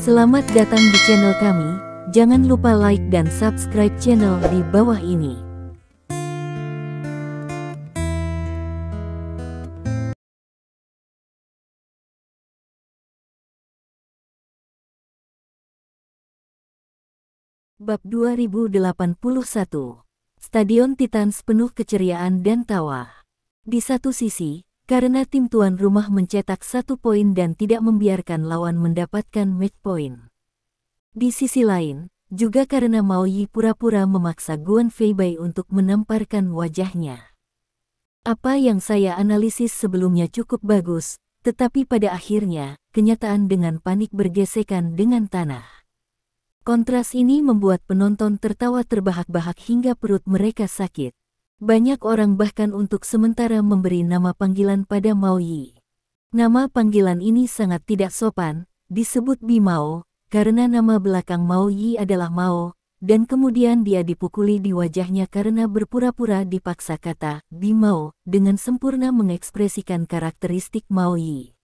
Selamat datang di channel kami, jangan lupa like dan subscribe channel di bawah ini. Bab 2081. Stadion Titans penuh keceriaan dan tawa. Di satu sisi, karena tim tuan rumah mencetak 1 poin dan tidak membiarkan lawan mendapatkan match point. Di sisi lain, juga karena Mao Yi pura-pura memaksa Guan Feibai untuk menamparkan wajahnya. Apa yang saya analisis sebelumnya cukup bagus, tetapi pada akhirnya, kenyataan dengan panik bergesekan dengan tanah. Kontras ini membuat penonton tertawa terbahak-bahak hingga perut mereka sakit. Banyak orang bahkan untuk sementara memberi nama panggilan pada Mao Yi. Nama panggilan ini sangat tidak sopan, disebut Bi Mao, karena nama belakang Mao Yi adalah Mao, dan kemudian dia dipukuli di wajahnya karena berpura-pura dipaksa kata Bi Mao, dengan sempurna mengekspresikan karakteristik Mao Yi.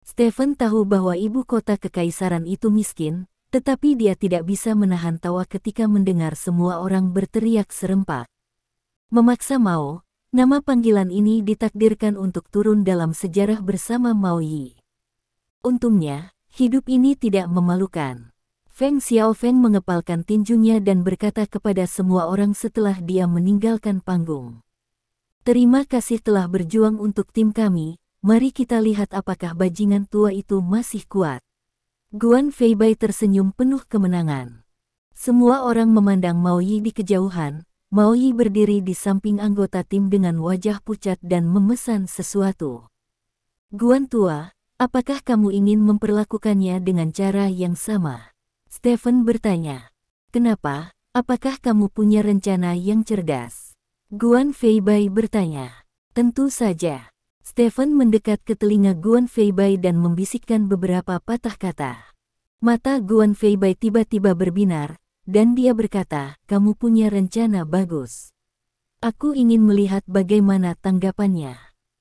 Stephen tahu bahwa ibu kota kekaisaran itu miskin, tetapi dia tidak bisa menahan tawa ketika mendengar semua orang berteriak serempak. Memaksa Mao, nama panggilan ini ditakdirkan untuk turun dalam sejarah bersama Mao Yi. Untungnya, hidup ini tidak memalukan. Feng Xiaofeng mengepalkan tinjunya dan berkata kepada semua orang setelah dia meninggalkan panggung. Terima kasih telah berjuang untuk tim kami, mari kita lihat apakah bajingan tua itu masih kuat. Guan Feibai tersenyum penuh kemenangan. Semua orang memandang Mao Yi di kejauhan. Mao Yi berdiri di samping anggota tim dengan wajah pucat dan memesan sesuatu. Guan tua, apakah kamu ingin memperlakukannya dengan cara yang sama? Stephen bertanya. Kenapa? Apakah kamu punya rencana yang cerdas? Guan Feibai bertanya. Tentu saja. Stephen mendekat ke telinga Guan Feibai dan membisikkan beberapa patah kata. Mata Guan Feibai tiba-tiba berbinar, dan dia berkata, kamu punya rencana bagus. Aku ingin melihat bagaimana tanggapannya.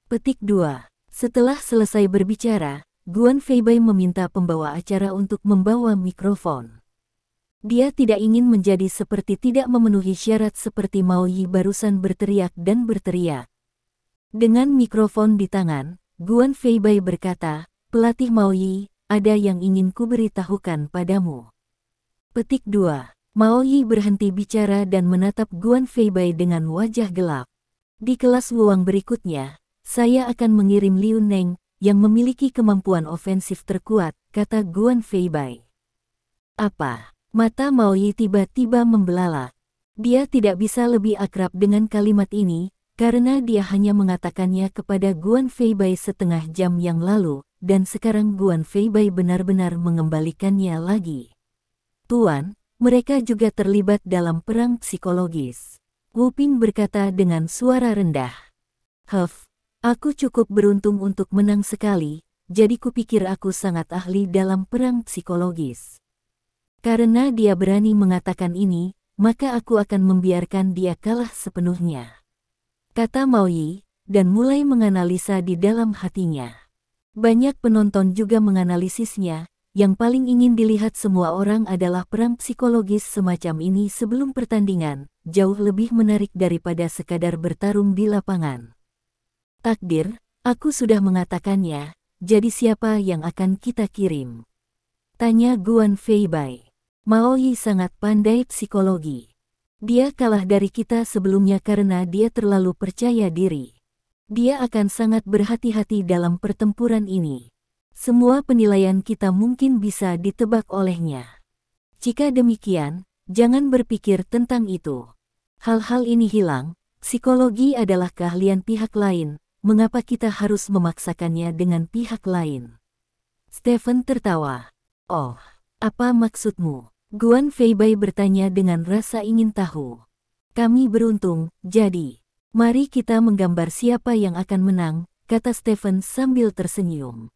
Petik 2. Setelah selesai berbicara, Guan Feibai meminta pembawa acara untuk membawa mikrofon. Dia tidak ingin menjadi seperti tidak memenuhi syarat seperti Mao Yi barusan berteriak dan berteriak. Dengan mikrofon di tangan, Guan Feibai berkata, pelatih Mao Yi, ada yang ingin kuberitahukan padamu. Petik 2. Mao Yi berhenti bicara dan menatap Guan Feibai dengan wajah gelap. Di kelas luang berikutnya, saya akan mengirim Liu Neng, yang memiliki kemampuan ofensif terkuat, kata Guan Feibai. Apa? Mata Mao Yi tiba-tiba membelalak. Dia tidak bisa lebih akrab dengan kalimat ini, karena dia hanya mengatakannya kepada Guan Feibai setengah jam yang lalu, dan sekarang Guan Feibai benar-benar mengembalikannya lagi. Tuan, mereka juga terlibat dalam perang psikologis. Wu Ping berkata dengan suara rendah. Aku cukup beruntung untuk menang sekali, jadi kupikir aku sangat ahli dalam perang psikologis. Karena dia berani mengatakan ini, maka aku akan membiarkan dia kalah sepenuhnya. Kata Mao Yi, dan mulai menganalisa di dalam hatinya. Banyak penonton juga menganalisisnya. Yang paling ingin dilihat semua orang adalah perang psikologis semacam ini sebelum pertandingan, jauh lebih menarik daripada sekadar bertarung di lapangan. Takdir, aku sudah mengatakannya, jadi siapa yang akan kita kirim? Tanya Guan Feibai. Mao Yi sangat pandai psikologi. Dia kalah dari kita sebelumnya karena dia terlalu percaya diri. Dia akan sangat berhati-hati dalam pertempuran ini. Semua penilaian kita mungkin bisa ditebak olehnya. Jika demikian, jangan berpikir tentang itu. Hal-hal ini hilang, psikologi adalah keahlian pihak lain, mengapa kita harus memaksakannya dengan pihak lain? Stephen tertawa. Oh, apa maksudmu? Guan Feibai bertanya dengan rasa ingin tahu. Kami beruntung, jadi, mari kita menggambar siapa yang akan menang, kata Stephen sambil tersenyum.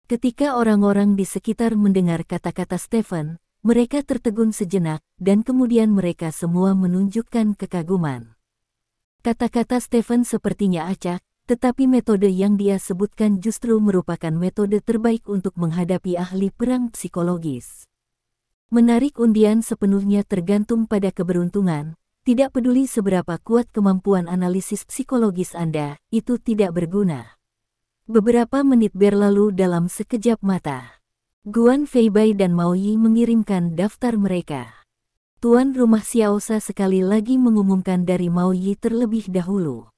Ketika orang-orang di sekitar mendengar kata-kata Stephen, mereka tertegun sejenak, dan kemudian mereka semua menunjukkan kekaguman. Kata-kata Stephen sepertinya acak, tetapi metode yang dia sebutkan justru merupakan metode terbaik untuk menghadapi ahli perang psikologis. Menarik undian sepenuhnya tergantung pada keberuntungan, tidak peduli seberapa kuat kemampuan analisis psikologis Anda, itu tidak berguna. Beberapa menit berlalu dalam sekejap mata. Guan Feibai dan Mao Yi mengirimkan daftar mereka. Tuan rumah Xiaosha sekali lagi mengumumkan dari Mao Yi terlebih dahulu.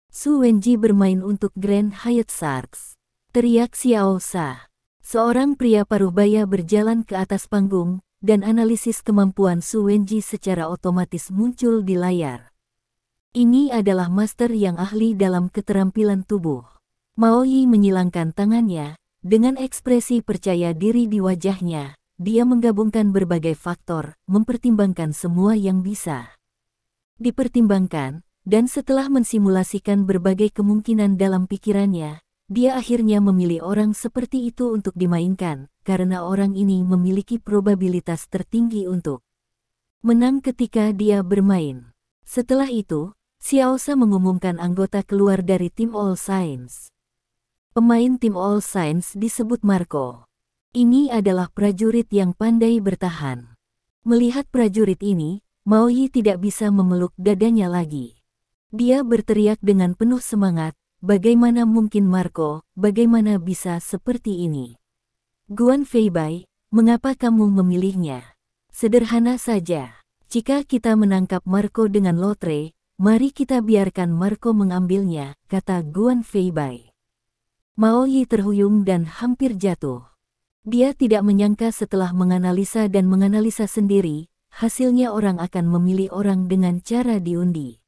Su Wenji bermain untuk Grand Hyatt Sharks. Teriak Xiaosha. Seorang pria paruh baya berjalan ke atas panggung, dan analisis kemampuan Su Wenji secara otomatis muncul di layar. Ini adalah master yang ahli dalam keterampilan tubuh. Mao Yi menyilangkan tangannya, dengan ekspresi percaya diri di wajahnya, dia menggabungkan berbagai faktor, mempertimbangkan semua yang bisa dipertimbangkan, dan setelah mensimulasikan berbagai kemungkinan dalam pikirannya, dia akhirnya memilih orang seperti itu untuk dimainkan, karena orang ini memiliki probabilitas tertinggi untuk menang ketika dia bermain. Setelah itu, Xiaosha mengumumkan anggota keluar dari tim All Saints. Pemain tim All Saints disebut Marco. Ini adalah prajurit yang pandai bertahan. Melihat prajurit ini, Mao Yi tidak bisa memeluk dadanya lagi. Dia berteriak dengan penuh semangat, "Bagaimana mungkin Marco, bagaimana bisa seperti ini? Guan Feibai, mengapa kamu memilihnya? Sederhana saja. Jika kita menangkap Marco dengan lotre, mari kita biarkan Marco mengambilnya," kata Guan Feibai. Mao Yi terhuyung dan hampir jatuh. Dia tidak menyangka setelah menganalisa dan menganalisa sendiri, hasilnya orang akan memilih orang dengan cara diundi.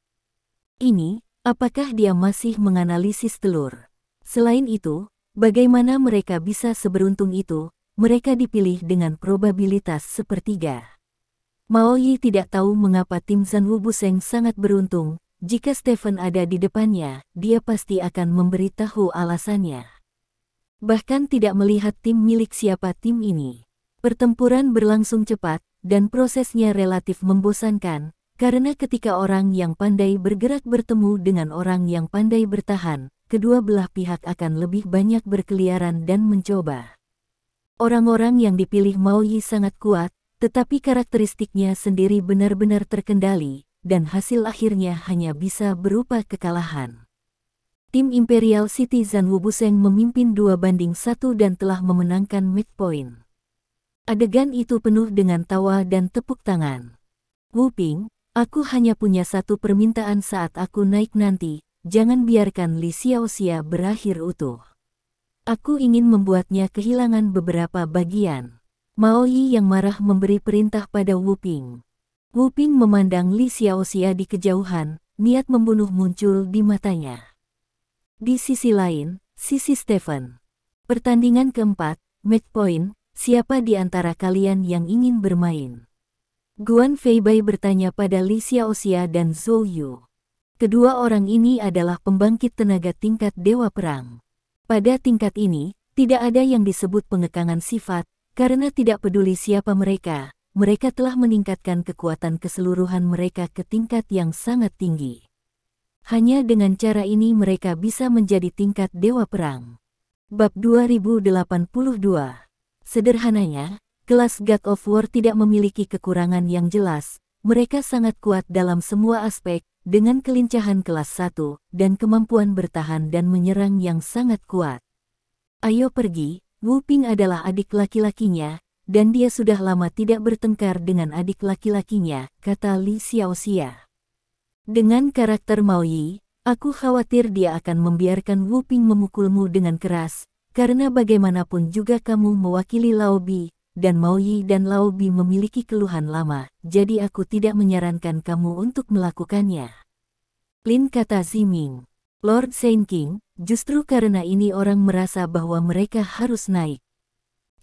Ini, apakah dia masih menganalisis telur? Selain itu, bagaimana mereka bisa seberuntung itu? Mereka dipilih dengan probabilitas sepertiga. Mao Yi tidak tahu mengapa tim Zanwu Buseng sangat beruntung. Jika Stephen ada di depannya, dia pasti akan memberitahu alasannya. Bahkan tidak melihat tim milik siapa tim ini. Pertempuran berlangsung cepat, dan prosesnya relatif membosankan. Karena ketika orang yang pandai bergerak bertemu dengan orang yang pandai bertahan, kedua belah pihak akan lebih banyak berkeliaran dan mencoba. Orang-orang yang dipilih Mao Yi sangat kuat, tetapi karakteristiknya sendiri benar-benar terkendali, dan hasil akhirnya hanya bisa berupa kekalahan. Tim Imperial City Zanwu Buseng memimpin 2-1 dan telah memenangkan match point. Adegan itu penuh dengan tawa dan tepuk tangan. "Wu Ping, aku hanya punya satu permintaan saat aku naik nanti, jangan biarkan Li Xiaoxia berakhir utuh. Aku ingin membuatnya kehilangan beberapa bagian." Mao Yi yang marah memberi perintah pada Wu Ping. Wu Ping memandang Li Xiaoxia di kejauhan, niat membunuh muncul di matanya. Di sisi lain, sisi Stephen. Pertandingan keempat, match point, siapa di antara kalian yang ingin bermain? Guan Feibai bertanya pada Li Xiaoxia dan Zhou Yu. Kedua orang ini adalah pembangkit tenaga tingkat Dewa Perang. Pada tingkat ini, tidak ada yang disebut pengekangan sifat, karena tidak peduli siapa mereka telah meningkatkan kekuatan keseluruhan mereka ke tingkat yang sangat tinggi. Hanya dengan cara ini mereka bisa menjadi tingkat Dewa Perang. Bab 2082. Sederhananya, kelas God of War tidak memiliki kekurangan yang jelas, mereka sangat kuat dalam semua aspek, dengan kelincahan kelas 1, dan kemampuan bertahan dan menyerang yang sangat kuat. "Ayo pergi," Wu Ping adalah adik laki-lakinya, dan dia sudah lama tidak bertengkar dengan adik laki-lakinya, kata Li Xiaoxia. "Dengan karakter Mao Yi, aku khawatir dia akan membiarkan Wu Ping memukulmu dengan keras, karena bagaimanapun juga kamu mewakili Lao Bi, dan Mao Yi dan Lao Bi memiliki keluhan lama, jadi aku tidak menyarankan kamu untuk melakukannya." Lin, kata Ziming. "Lord Saint King, justru karena ini orang merasa bahwa mereka harus naik.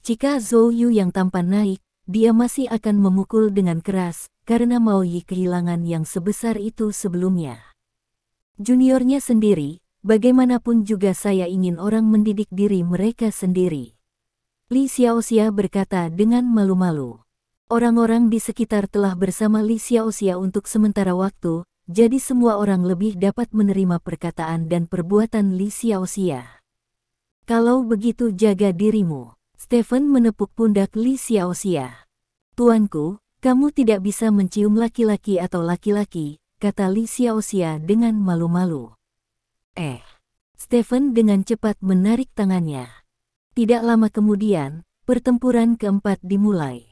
Jika Zhou Yu yang tampan naik, dia masih akan memukul dengan keras, karena Mao Yi kehilangan yang sebesar itu sebelumnya. Juniornya sendiri, bagaimanapun juga saya ingin orang mendidik diri mereka sendiri." Li Xiaoxia berkata dengan malu-malu. Orang-orang di sekitar telah bersama Li Xiaoxia untuk sementara waktu, jadi semua orang lebih dapat menerima perkataan dan perbuatan Li Xiaoxia. Kalau begitu jaga dirimu. Stephen menepuk pundak Li Xiaoxia. Tuanku, kamu tidak bisa mencium laki-laki atau laki-laki, kata Li Xiaoxia dengan malu-malu. Stephen dengan cepat menarik tangannya. Tidak lama kemudian, pertempuran keempat dimulai.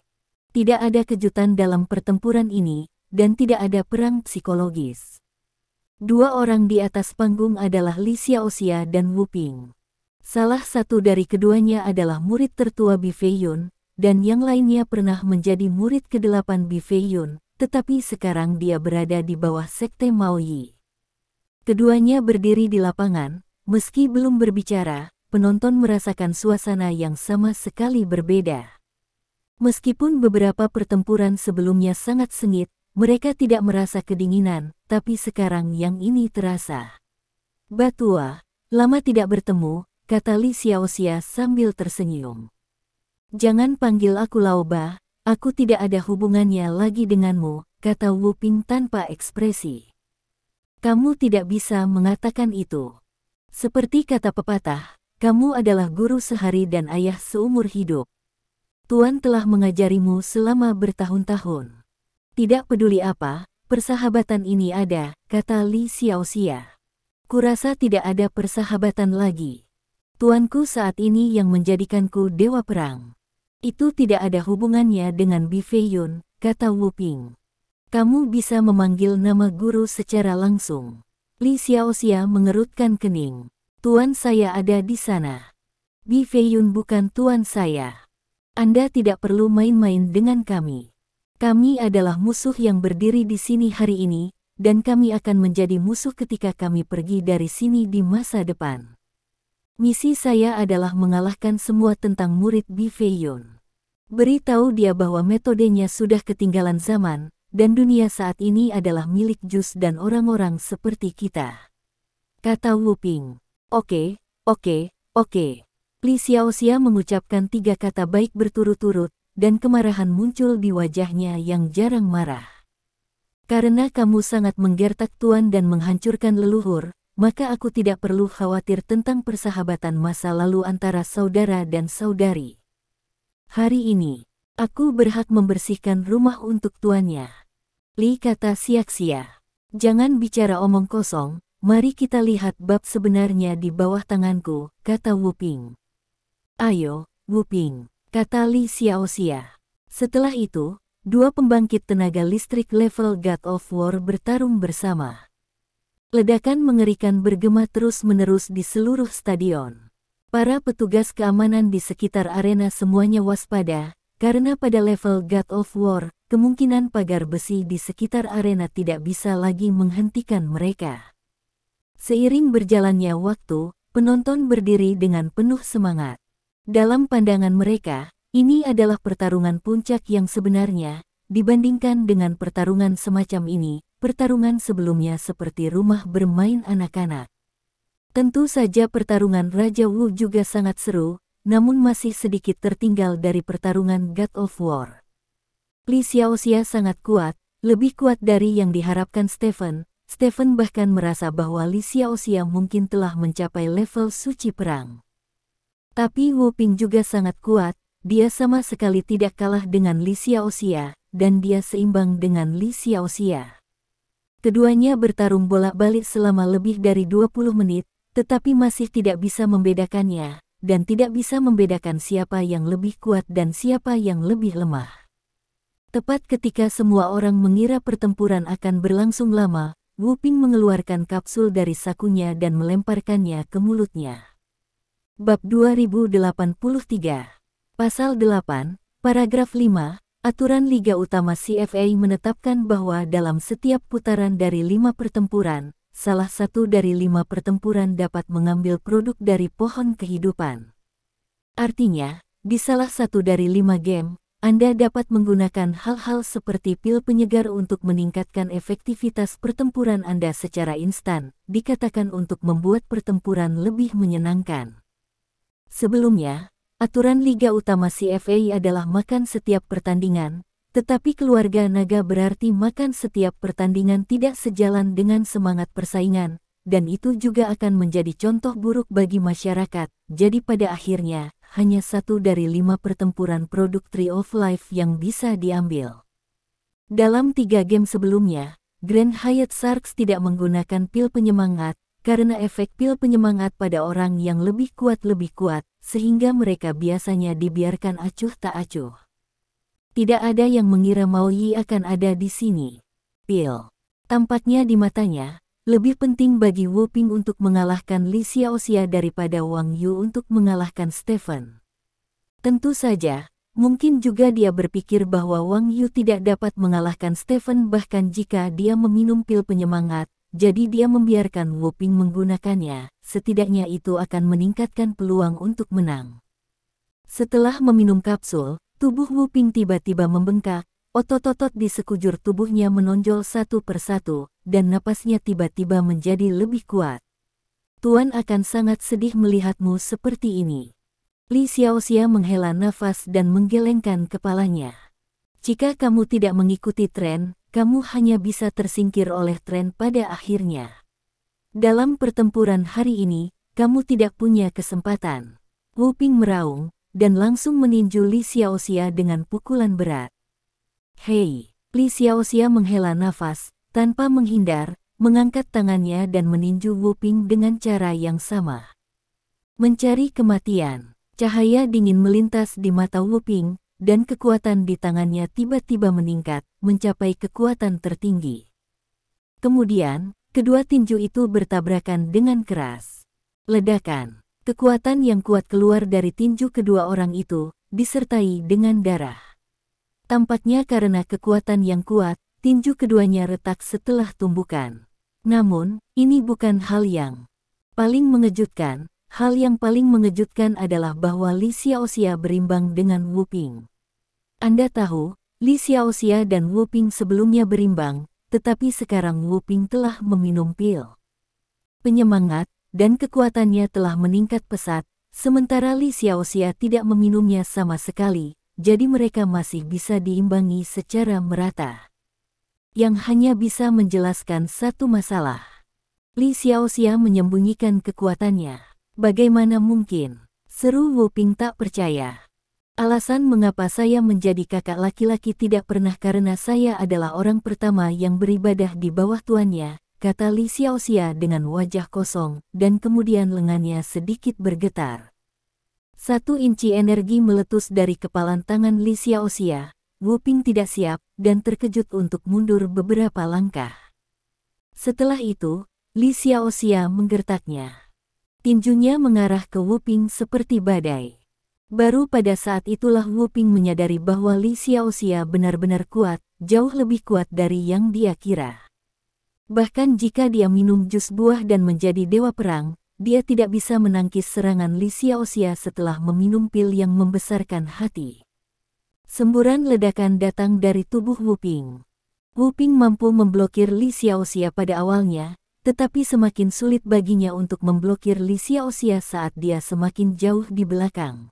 Tidak ada kejutan dalam pertempuran ini, dan tidak ada perang psikologis. Dua orang di atas panggung adalah Li Xiaoxia dan Wu Ping. Salah satu dari keduanya adalah murid tertua Bi Feiyun, dan yang lainnya pernah menjadi murid ke-8 Bi Feiyun, tetapi sekarang dia berada di bawah sekte Mao Yi. Keduanya berdiri di lapangan, meski belum berbicara, penonton merasakan suasana yang sama sekali berbeda. Meskipun beberapa pertempuran sebelumnya sangat sengit, mereka tidak merasa kedinginan, tapi sekarang yang ini terasa. Batua, lama tidak bertemu, kata Li Xiaoxia sambil tersenyum. Jangan panggil aku Laoba, aku tidak ada hubungannya lagi denganmu, kata Wu Ping tanpa ekspresi. Kamu tidak bisa mengatakan itu. Seperti kata pepatah, kamu adalah guru sehari dan ayah seumur hidup. Tuan telah mengajarimu selama bertahun-tahun. Tidak peduli apa, persahabatan ini ada, kata Li Xiaoxia. Kurasa tidak ada persahabatan lagi. Tuanku saat ini yang menjadikanku dewa perang. Itu tidak ada hubungannya dengan Bi Feiyun, kata Wu Ping. Kamu bisa memanggil nama guru secara langsung. Li Xiaoxia mengerutkan kening. Tuan saya ada di sana. Bi Feiyun bukan tuan saya. Anda tidak perlu main-main dengan kami. Kami adalah musuh yang berdiri di sini hari ini, dan kami akan menjadi musuh ketika kami pergi dari sini di masa depan. Misi saya adalah mengalahkan semua tentang murid Bi Feiyun. Beritahu dia bahwa metodenya sudah ketinggalan zaman, dan dunia saat ini adalah milik Jus dan orang-orang seperti kita. Kata Wu Ping. Oke. Li Xiaoxia mengucapkan 3 kata baik berturut-turut, dan kemarahan muncul di wajahnya yang jarang marah. Karena kamu sangat menggertak Tuan dan menghancurkan leluhur, maka aku tidak perlu khawatir tentang persahabatan masa lalu antara saudara dan saudari. Hari ini, aku berhak membersihkan rumah untuk tuannya. Li, kata Xiaoxia. Jangan bicara omong kosong, mari kita lihat bab sebenarnya di bawah tanganku, kata Wu Ping. Ayo, Wu Ping, kata Li Xiaoxia. Setelah itu, 2 pembangkit tenaga listrik level God of War bertarung bersama. Ledakan mengerikan bergema terus-menerus di seluruh stadion. Para petugas keamanan di sekitar arena semuanya waspada, karena pada level God of War, kemungkinan pagar besi di sekitar arena tidak bisa lagi menghentikan mereka. Seiring berjalannya waktu, penonton berdiri dengan penuh semangat. Dalam pandangan mereka, ini adalah pertarungan puncak yang sebenarnya, dibandingkan dengan pertarungan semacam ini, pertarungan sebelumnya seperti rumah bermain anak-anak. Tentu saja pertarungan Raja Wu juga sangat seru, namun masih sedikit tertinggal dari pertarungan God of War. Li Xiaoxia sangat kuat, lebih kuat dari yang diharapkan Stephen. Stephen bahkan merasa bahwa Li Xiaoxia mungkin telah mencapai level suci perang. Tapi Wu Ping juga sangat kuat, dia sama sekali tidak kalah dengan Li Xiaoxia, dan dia seimbang dengan Li Xiaoxia. Keduanya bertarung bolak-balik selama lebih dari 20 menit, tetapi masih tidak bisa membedakannya, dan tidak bisa membedakan siapa yang lebih kuat dan siapa yang lebih lemah. Tepat ketika semua orang mengira pertempuran akan berlangsung lama, Wu Ping mengeluarkan kapsul dari sakunya dan melemparkannya ke mulutnya. Bab 2083. Pasal 8, Paragraf 5, Aturan Liga Utama CFA menetapkan bahwa dalam setiap putaran dari 5 pertempuran, salah satu dari 5 pertempuran dapat mengambil produk dari pohon kehidupan. Artinya, di salah satu dari 5 game, Anda dapat menggunakan hal-hal seperti pil penyegar untuk meningkatkan efektivitas pertempuran Anda secara instan, dikatakan untuk membuat pertempuran lebih menyenangkan. Sebelumnya, aturan Liga Utama CFA adalah makan setiap pertandingan, Tetapi keluarga naga berarti makan setiap pertandingan tidak sejalan dengan semangat persaingan, dan itu juga akan menjadi contoh buruk bagi masyarakat. Jadi pada akhirnya, hanya 1 dari 5 pertempuran produk Tree of Life yang bisa diambil. Dalam 3 game sebelumnya, Grand Hyatt Sharks tidak menggunakan pil penyemangat, karena efek pil penyemangat pada orang yang lebih kuat, sehingga mereka biasanya dibiarkan acuh tak acuh. Tidak ada yang mengira Mao Yi akan ada di sini. Pil. Tampaknya di matanya, lebih penting bagi Wu Ping untuk mengalahkan Li Xiaoxia daripada Wang Yu untuk mengalahkan Stephen. Tentu saja, mungkin juga dia berpikir bahwa Wang Yu tidak dapat mengalahkan Stephen bahkan jika dia meminum pil penyemangat, jadi dia membiarkan Wu Ping menggunakannya, setidaknya itu akan meningkatkan peluang untuk menang. Setelah meminum kapsul, tubuh Wu Ping tiba-tiba membengkak, otot-otot di sekujur tubuhnya menonjol satu persatu, dan napasnya tiba-tiba menjadi lebih kuat. Tuan akan sangat sedih melihatmu seperti ini. Li Xiaoxia menghela nafas dan menggelengkan kepalanya. Jika kamu tidak mengikuti tren, kamu hanya bisa tersingkir oleh tren pada akhirnya. Dalam pertempuran hari ini, kamu tidak punya kesempatan. Wu Ping meraung, dan langsung meninju Li Xiaoxia dengan pukulan berat. Hei, Li Xiaoxia menghela nafas, tanpa menghindar, mengangkat tangannya dan meninju Wu Ping dengan cara yang sama. Mencari kematian, cahaya dingin melintas di mata Wu Ping, dan kekuatan di tangannya tiba-tiba meningkat, mencapai kekuatan tertinggi. Kemudian, kedua tinju itu bertabrakan dengan keras. Ledakan. Kekuatan yang kuat keluar dari tinju kedua orang itu, disertai dengan darah. Tampaknya karena kekuatan yang kuat, tinju keduanya retak setelah tumbukan. Namun, ini bukan hal yang paling mengejutkan. Hal yang paling mengejutkan adalah bahwa Li Xiaoxia berimbang dengan Wu Ping. Anda tahu, Li Xiaoxia dan Wu Ping sebelumnya berimbang, tetapi sekarang Wu Ping telah meminum pil penyemangat, dan kekuatannya telah meningkat pesat, sementara Li Xiaoxia tidak meminumnya sama sekali, jadi mereka masih bisa diimbangi secara merata. Yang hanya bisa menjelaskan satu masalah. Li Xiaoxia menyembunyikan kekuatannya. Bagaimana mungkin? Seru Wu Ping tak percaya. Alasan mengapa saya menjadi kakak laki-laki tidak pernah karena saya adalah orang pertama yang beribadah di bawah tuannya, kata Li Xiaoxia dengan wajah kosong, dan kemudian lengannya sedikit bergetar. 1 inci energi meletus dari kepalan tangan Li Xiaoxia. Wu Ping tidak siap, dan terkejut untuk mundur beberapa langkah. Setelah itu, Li Xiaoxia menggertaknya. Tinjunya mengarah ke Wu Ping seperti badai. Baru pada saat itulah Wu Ping menyadari bahwa Li Xiaoxia benar-benar kuat, jauh lebih kuat dari yang dia kira. Bahkan jika dia minum jus buah dan menjadi dewa perang, dia tidak bisa menangkis serangan Li Xiaoxia setelah meminum pil yang membesarkan hati. Semburan ledakan datang dari tubuh Wu Ping. Wu Ping mampu memblokir Li Xiaoxia pada awalnya, tetapi semakin sulit baginya untuk memblokir Li Xiaoxia saat dia semakin jauh di belakang.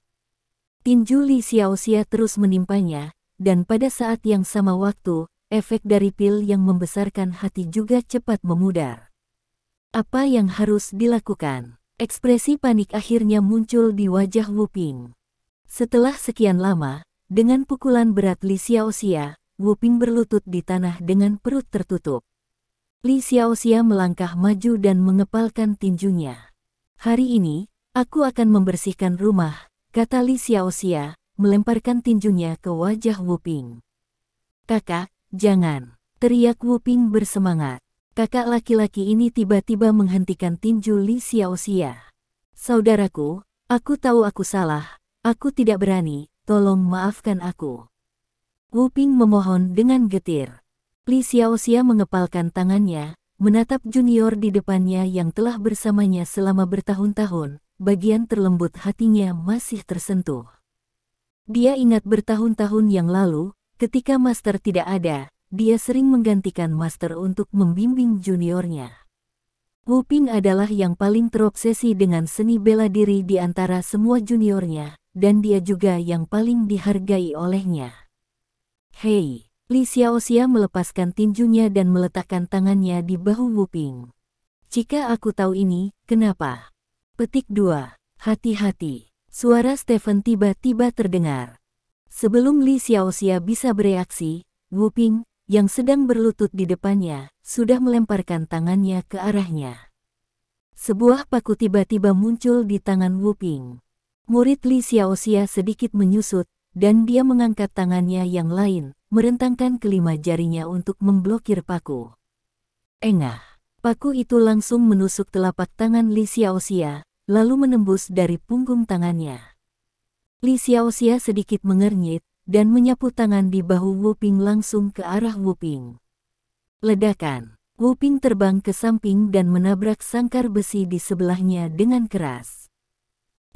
Tinju Li Xiaoxia terus menimpanya, dan pada saat yang sama waktu, efek dari pil yang membesarkan hati juga cepat memudar. Apa yang harus dilakukan? Ekspresi panik akhirnya muncul di wajah Wu Ping. Setelah sekian lama, dengan pukulan berat Li Xiaoxia, Wu Ping berlutut di tanah dengan perut tertutup. Li Xiaoxia melangkah maju dan mengepalkan tinjunya. Hari ini, aku akan membersihkan rumah, kata Li Xiaoxia, melemparkan tinjunya ke wajah Wu Ping. Kakak, jangan, teriak Wu Ping bersemangat. Kakak laki-laki ini tiba-tiba menghentikan tinju Li Xiaoxia. Saudaraku, aku tahu aku salah, aku tidak berani, tolong maafkan aku. Wu Ping memohon dengan getir. Li Xiaoxia mengepalkan tangannya, menatap junior di depannya yang telah bersamanya selama bertahun-tahun, bagian terlembut hatinya masih tersentuh. Dia ingat bertahun-tahun yang lalu, ketika master tidak ada, dia sering menggantikan master untuk membimbing juniornya. Wu Ping adalah yang paling terobsesi dengan seni bela diri di antara semua juniornya, dan dia juga yang paling dihargai olehnya. Hei, Li Xiaoxia melepaskan tinjunya dan meletakkan tangannya di bahu Wu Ping. Jika aku tahu ini, kenapa? Petik 2. Hati-hati. Suara Stephen tiba-tiba terdengar. Sebelum Li Xiaoxia bisa bereaksi, Wu Ping, yang sedang berlutut di depannya, sudah melemparkan tangannya ke arahnya. Sebuah paku tiba-tiba muncul di tangan Wu Ping. Murid Li Xiaoxia sedikit menyusut, dan dia mengangkat tangannya yang lain, merentangkan kelima jarinya untuk memblokir paku. Engah, paku itu langsung menusuk telapak tangan Li Xiaoxia, lalu menembus dari punggung tangannya. Li Xiaoxia sedikit mengernyit, dan menyapu tangan di bahu Wu Ping langsung ke arah Wu Ping. Ledakan, Wu Ping terbang ke samping dan menabrak sangkar besi di sebelahnya dengan keras.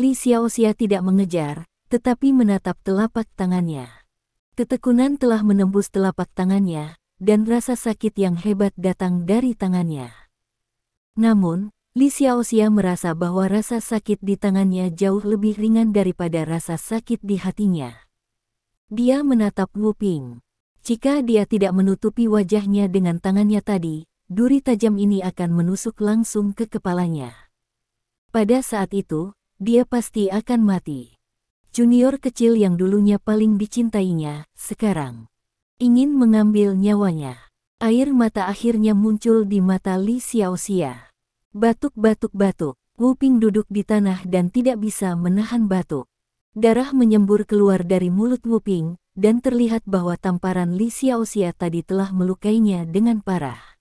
Li Xiaoxia tidak mengejar, tetapi menatap telapak tangannya. Ketekunan telah menembus telapak tangannya, dan rasa sakit yang hebat datang dari tangannya. Namun, Li Xiaoxia merasa bahwa rasa sakit di tangannya jauh lebih ringan daripada rasa sakit di hatinya. Dia menatap Wu Ping. Jika dia tidak menutupi wajahnya dengan tangannya tadi, duri tajam ini akan menusuk langsung ke kepalanya. Pada saat itu, dia pasti akan mati. Junior kecil yang dulunya paling dicintainya, sekarang ingin mengambil nyawanya. Air mata akhirnya muncul di mata Li Xiaoxia. Batuk-batuk-batuk, Wu Ping duduk di tanah dan tidak bisa menahan batuk. Darah menyembur keluar dari mulut Wu Ping, dan terlihat bahwa tamparan Li Xiaoxia tadi telah melukainya dengan parah.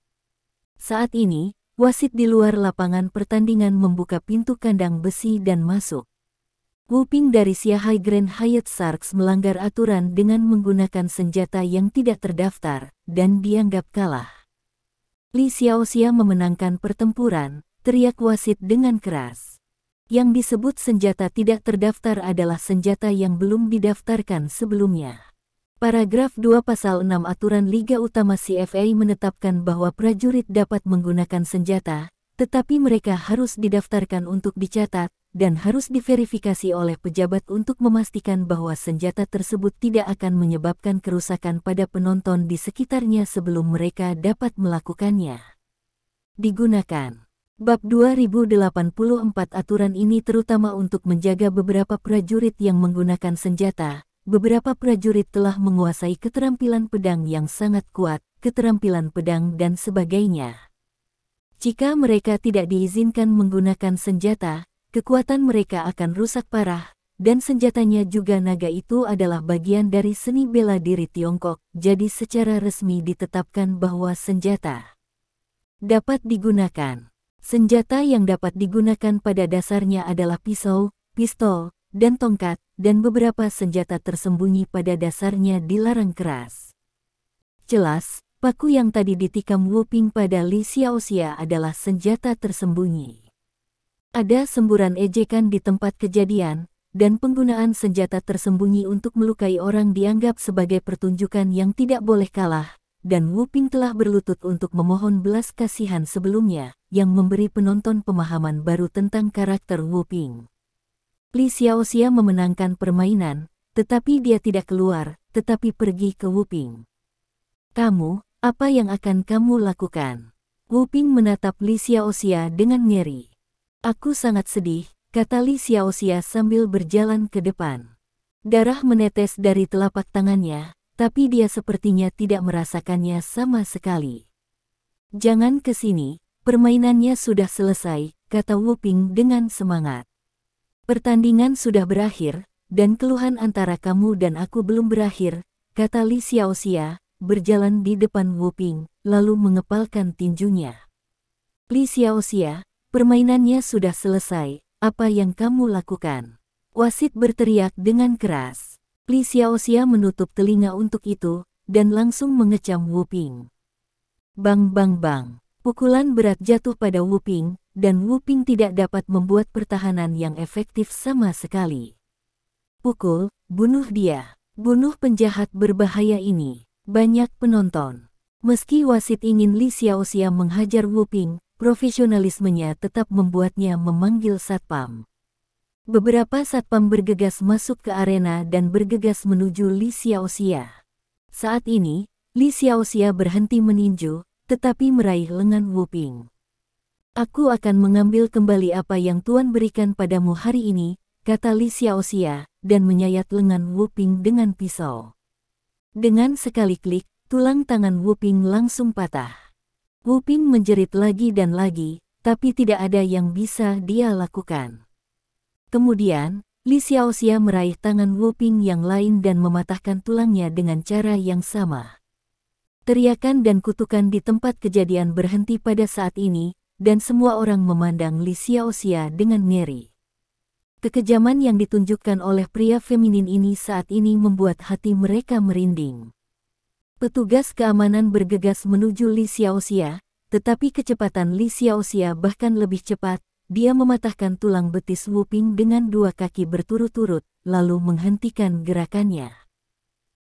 Saat ini, wasit di luar lapangan pertandingan membuka pintu kandang besi dan masuk. Wu Ping dari Shanghai Grand Hyatt Sharks melanggar aturan dengan menggunakan senjata yang tidak terdaftar, dan dianggap kalah. Li Xiaoxia memenangkan pertempuran, teriak wasit dengan keras. Yang disebut senjata tidak terdaftar adalah senjata yang belum didaftarkan sebelumnya. Paragraf 2 Pasal 6 Aturan Liga Utama CFA menetapkan bahwa prajurit dapat menggunakan senjata, tetapi mereka harus didaftarkan untuk dicatat, dan harus diverifikasi oleh pejabat untuk memastikan bahwa senjata tersebut tidak akan menyebabkan kerusakan pada penonton di sekitarnya sebelum mereka dapat melakukannya. Digunakan. Bab 2084 aturan ini terutama untuk menjaga beberapa prajurit yang menggunakan senjata. Beberapa prajurit telah menguasai keterampilan pedang yang sangat kuat, keterampilan pedang dan sebagainya. Jika mereka tidak diizinkan menggunakan senjata, kekuatan mereka akan rusak parah, dan senjatanya juga naga itu adalah bagian dari seni bela diri Tiongkok, jadi secara resmi ditetapkan bahwa senjata dapat digunakan. Senjata yang dapat digunakan pada dasarnya adalah pisau, pistol, dan tongkat, dan beberapa senjata tersembunyi pada dasarnya dilarang keras. Jelas, paku yang tadi ditikam Wu Ping pada Li Xiaoxia adalah senjata tersembunyi. Ada semburan ejekan di tempat kejadian, dan penggunaan senjata tersembunyi untuk melukai orang dianggap sebagai pertunjukan yang tidak boleh kalah, dan Wu Ping telah berlutut untuk memohon belas kasihan sebelumnya, yang memberi penonton pemahaman baru tentang karakter Wu Ping. Li Xiaoxia memenangkan permainan, tetapi dia tidak keluar, tetapi pergi ke Wu Ping. Kamu, apa yang akan kamu lakukan? Wu Ping menatap Li Xiaoxia dengan ngeri. Aku sangat sedih, kata Li Xiaoxia sambil berjalan ke depan. Darah menetes dari telapak tangannya, tapi dia sepertinya tidak merasakannya sama sekali. Jangan ke sini, permainannya sudah selesai, kata Wu Ping dengan semangat. Pertandingan sudah berakhir, dan keluhan antara kamu dan aku belum berakhir, kata Li Xiaoxia, berjalan di depan Wu Ping, lalu mengepalkan tinjunya. Li Xiaoxia, permainannya sudah selesai, apa yang kamu lakukan? Wasit berteriak dengan keras. Li Xiaoxia menutup telinga untuk itu, dan langsung mengecam Wu Ping. Bang bang bang, pukulan berat jatuh pada Wu Ping, dan Wu Ping tidak dapat membuat pertahanan yang efektif sama sekali. Pukul, bunuh dia, bunuh penjahat berbahaya ini. Banyak penonton. Meski wasit ingin Li Xiaoxia menghajar Wu Ping, profesionalismenya tetap membuatnya memanggil satpam. Beberapa satpam bergegas masuk ke arena dan bergegas menuju Li Xiaoxia. Saat ini, Li Xiaoxia berhenti meninju, tetapi meraih lengan Wu Ping. Aku akan mengambil kembali apa yang Tuan berikan padamu hari ini, kata Li Xiaoxia, dan menyayat lengan Wu Ping dengan pisau. Dengan sekali klik, tulang tangan Wu Ping langsung patah. Wu Ping menjerit lagi dan lagi, tapi tidak ada yang bisa dia lakukan. Kemudian, Li Xiaoxia meraih tangan Wu Ping yang lain dan mematahkan tulangnya dengan cara yang sama. Teriakan dan kutukan di tempat kejadian berhenti pada saat ini, dan semua orang memandang Li Xiaoxia dengan ngeri. Kekejaman yang ditunjukkan oleh pria feminin ini saat ini membuat hati mereka merinding. Petugas keamanan bergegas menuju Li Xiaoxia, tetapi kecepatan Li Xiaoxia bahkan lebih cepat. Dia mematahkan tulang betis Wu Ping dengan 2 kaki berturut-turut, lalu menghentikan gerakannya.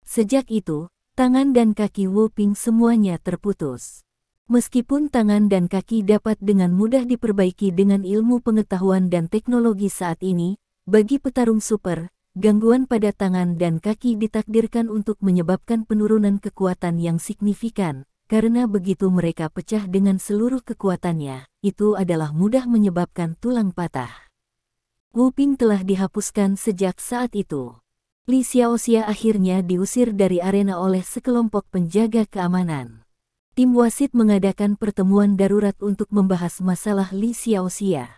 Sejak itu, tangan dan kaki Wu Ping semuanya terputus. Meskipun tangan dan kaki dapat dengan mudah diperbaiki dengan ilmu pengetahuan dan teknologi saat ini, bagi petarung super, gangguan pada tangan dan kaki ditakdirkan untuk menyebabkan penurunan kekuatan yang signifikan, karena begitu mereka pecah dengan seluruh kekuatannya, itu adalah mudah menyebabkan tulang patah. Wu Ping telah dihapuskan sejak saat itu. Li Xiaoxia akhirnya diusir dari arena oleh sekelompok penjaga keamanan. Tim wasit mengadakan pertemuan darurat untuk membahas masalah Li Xiaoxia.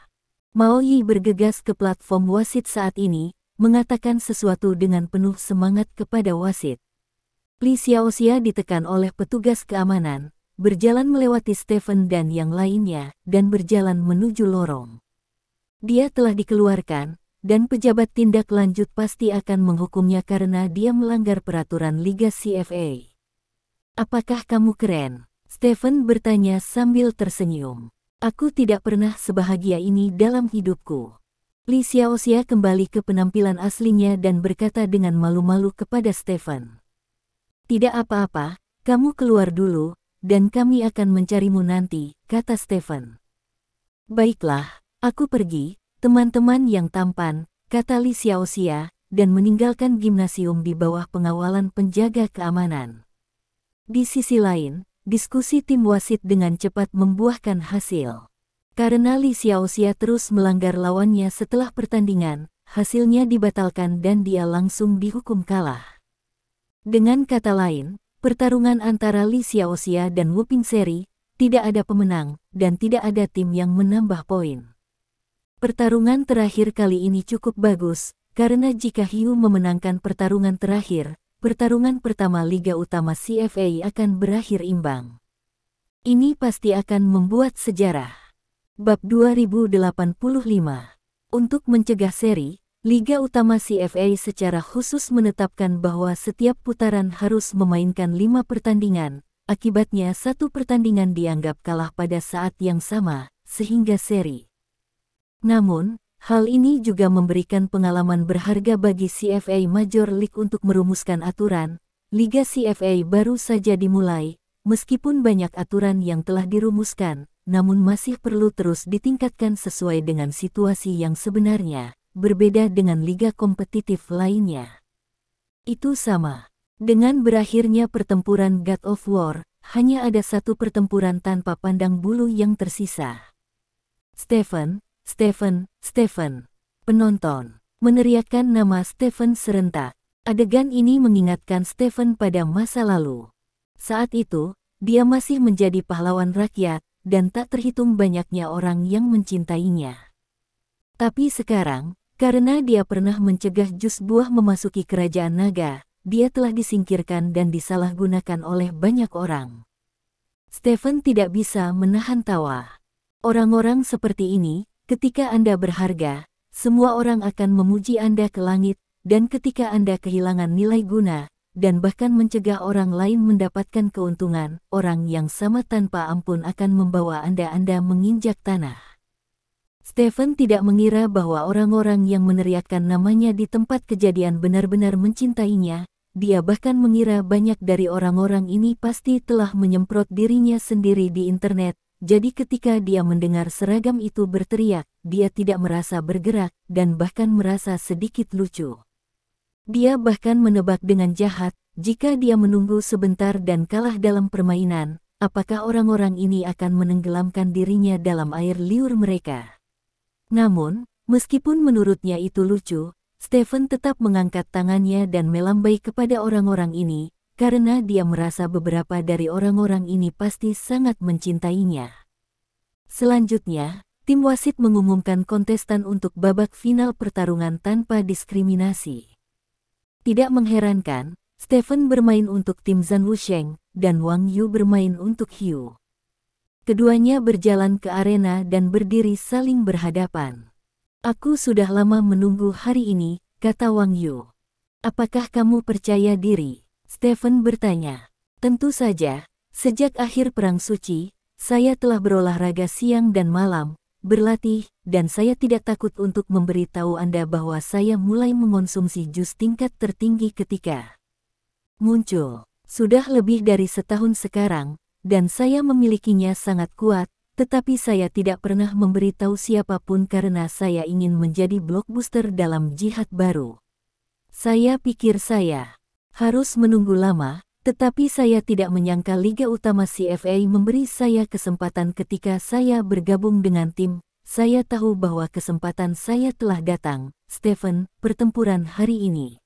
Mao Yi bergegas ke platform wasit saat ini, mengatakan sesuatu dengan penuh semangat kepada wasit. Li Xiaoxia ditekan oleh petugas keamanan, berjalan melewati Stephen dan yang lainnya, dan berjalan menuju lorong. Dia telah dikeluarkan, dan pejabat tindak lanjut pasti akan menghukumnya karena dia melanggar peraturan Liga CFA. Apakah kamu keren? Stephen bertanya sambil tersenyum. Aku tidak pernah sebahagia ini dalam hidupku. Li Xiaoxia kembali ke penampilan aslinya dan berkata dengan malu-malu kepada Stephen. Tidak apa-apa, kamu keluar dulu, dan kami akan mencarimu nanti, kata Stephen. Baiklah, aku pergi, teman-teman yang tampan, kata Li Xiaoxia, dan meninggalkan gimnasium di bawah pengawalan penjaga keamanan. Di sisi lain, diskusi tim wasit dengan cepat membuahkan hasil. Karena Li Xiaoxia terus melanggar lawannya setelah pertandingan, hasilnya dibatalkan dan dia langsung dihukum kalah. Dengan kata lain, pertarungan antara Li Xiaoxia dan Wu Ping seri, tidak ada pemenang, dan tidak ada tim yang menambah poin. Pertarungan terakhir kali ini cukup bagus, karena jika Hiu memenangkan pertarungan terakhir, pertarungan pertama Liga Utama CFA akan berakhir imbang. Ini pasti akan membuat sejarah. Bab 2085. Untuk mencegah seri, Liga Utama CFA secara khusus menetapkan bahwa setiap putaran harus memainkan 5 pertandingan, akibatnya 1 pertandingan dianggap kalah pada saat yang sama, sehingga seri. Namun, hal ini juga memberikan pengalaman berharga bagi CFA Major League untuk merumuskan aturan. Liga CFA baru saja dimulai, meskipun banyak aturan yang telah dirumuskan, namun masih perlu terus ditingkatkan sesuai dengan situasi yang sebenarnya, berbeda dengan liga kompetitif lainnya. Itu sama. Dengan berakhirnya pertempuran God of War, hanya ada 1 pertempuran tanpa pandang bulu yang tersisa. Stephen. Penonton meneriakkan nama Stephen serentak. Adegan ini mengingatkan Stephen pada masa lalu. Saat itu, dia masih menjadi pahlawan rakyat, dan tak terhitung banyaknya orang yang mencintainya. Tapi sekarang, karena dia pernah mencegah jus buah memasuki kerajaan naga, dia telah disingkirkan dan disalahgunakan oleh banyak orang. Stephen tidak bisa menahan tawa. Orang-orang seperti ini, ketika Anda berharga, semua orang akan memuji Anda ke langit, dan ketika Anda kehilangan nilai guna, dan bahkan mencegah orang lain mendapatkan keuntungan, orang yang sama tanpa ampun akan membawa Anda menginjak tanah. Stephen tidak mengira bahwa orang-orang yang meneriakkan namanya di tempat kejadian benar-benar mencintainya. Dia bahkan mengira banyak dari orang-orang ini pasti telah menyemprot dirinya sendiri di internet. Jadi ketika dia mendengar seragam itu berteriak, dia tidak merasa bergerak, dan bahkan merasa sedikit lucu. Dia bahkan menebak dengan jahat, jika dia menunggu sebentar dan kalah dalam permainan, apakah orang-orang ini akan menenggelamkan dirinya dalam air liur mereka. Namun, meskipun menurutnya itu lucu, Stephen tetap mengangkat tangannya dan melambai kepada orang-orang ini, karena dia merasa beberapa dari orang-orang ini pasti sangat mencintainya. Selanjutnya, tim wasit mengumumkan kontestan untuk babak final pertarungan tanpa diskriminasi. Tidak mengherankan, Stephen bermain untuk tim Zhan Wusheng, dan Wang Yu bermain untuk Hyu. Keduanya berjalan ke arena dan berdiri saling berhadapan. Aku sudah lama menunggu hari ini, kata Wang Yu. Apakah kamu percaya diri? Stephen bertanya. Tentu saja, sejak akhir Perang Suci, saya telah berolahraga siang dan malam, berlatih, dan saya tidak takut untuk memberitahu Anda bahwa saya mulai mengonsumsi jus tingkat tertinggi ketika muncul. Sudah lebih dari setahun sekarang, dan saya memilikinya sangat kuat, tetapi saya tidak pernah memberitahu siapapun karena saya ingin menjadi blockbuster dalam jihad baru. Saya pikir saya harus menunggu lama, tetapi saya tidak menyangka Liga Utama CFA memberi saya kesempatan ketika saya bergabung dengan tim. Saya tahu bahwa kesempatan saya telah datang, Stephen. Pertempuran hari ini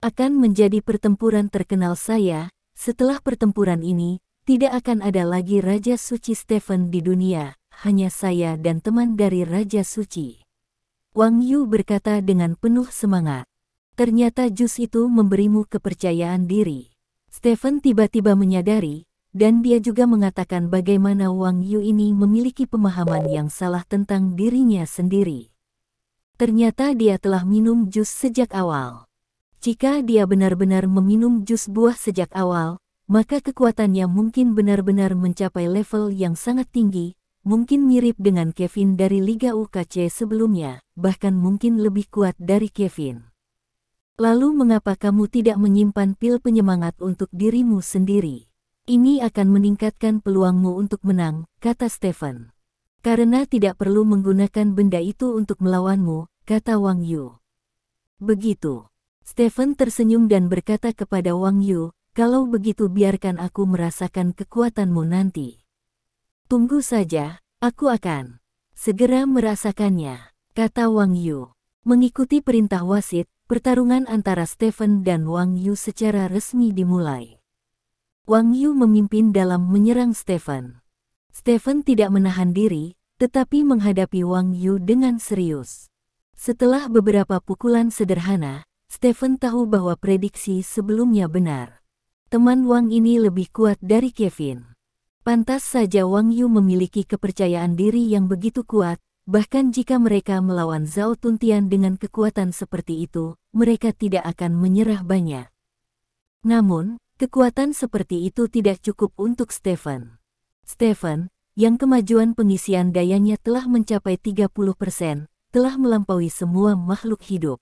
akan menjadi pertempuran terkenal saya. Setelah pertempuran ini, tidak akan ada lagi Raja Suci Stephen di dunia, hanya saya dan teman dari Raja Suci. Wang Yu berkata dengan penuh semangat. Ternyata jus itu memberimu kepercayaan diri. Stephen tiba-tiba menyadari, dan dia juga mengatakan bagaimana Wang Yu ini memiliki pemahaman yang salah tentang dirinya sendiri. Ternyata dia telah minum jus sejak awal. Jika dia benar-benar meminum jus buah sejak awal, maka kekuatannya mungkin benar-benar mencapai level yang sangat tinggi, mungkin mirip dengan Kevin dari Liga UKC sebelumnya, bahkan mungkin lebih kuat dari Kevin. Lalu mengapa kamu tidak menyimpan pil penyemangat untuk dirimu sendiri? Ini akan meningkatkan peluangmu untuk menang, kata Stephen. Karena tidak perlu menggunakan benda itu untuk melawanmu, kata Wang Yu. Begitu. Stephen tersenyum dan berkata kepada Wang Yu, kalau begitu biarkan aku merasakan kekuatanmu nanti. Tunggu saja, aku akan segera merasakannya, kata Wang Yu. Mengikuti perintah wasit, pertarungan antara Stephen dan Wang Yu secara resmi dimulai. Wang Yu memimpin dalam menyerang Stephen. Stephen tidak menahan diri, tetapi menghadapi Wang Yu dengan serius. Setelah beberapa pukulan sederhana, Stephen tahu bahwa prediksi sebelumnya benar. Teman Wang ini lebih kuat dari Kevin. Pantas saja Wang Yu memiliki kepercayaan diri yang begitu kuat. Bahkan jika mereka melawan Zhao Tuntian dengan kekuatan seperti itu, mereka tidak akan menyerah banyak. Namun, kekuatan seperti itu tidak cukup untuk Stephen. Stephen, yang kemajuan pengisian dayanya telah mencapai 30%, telah melampaui semua makhluk hidup.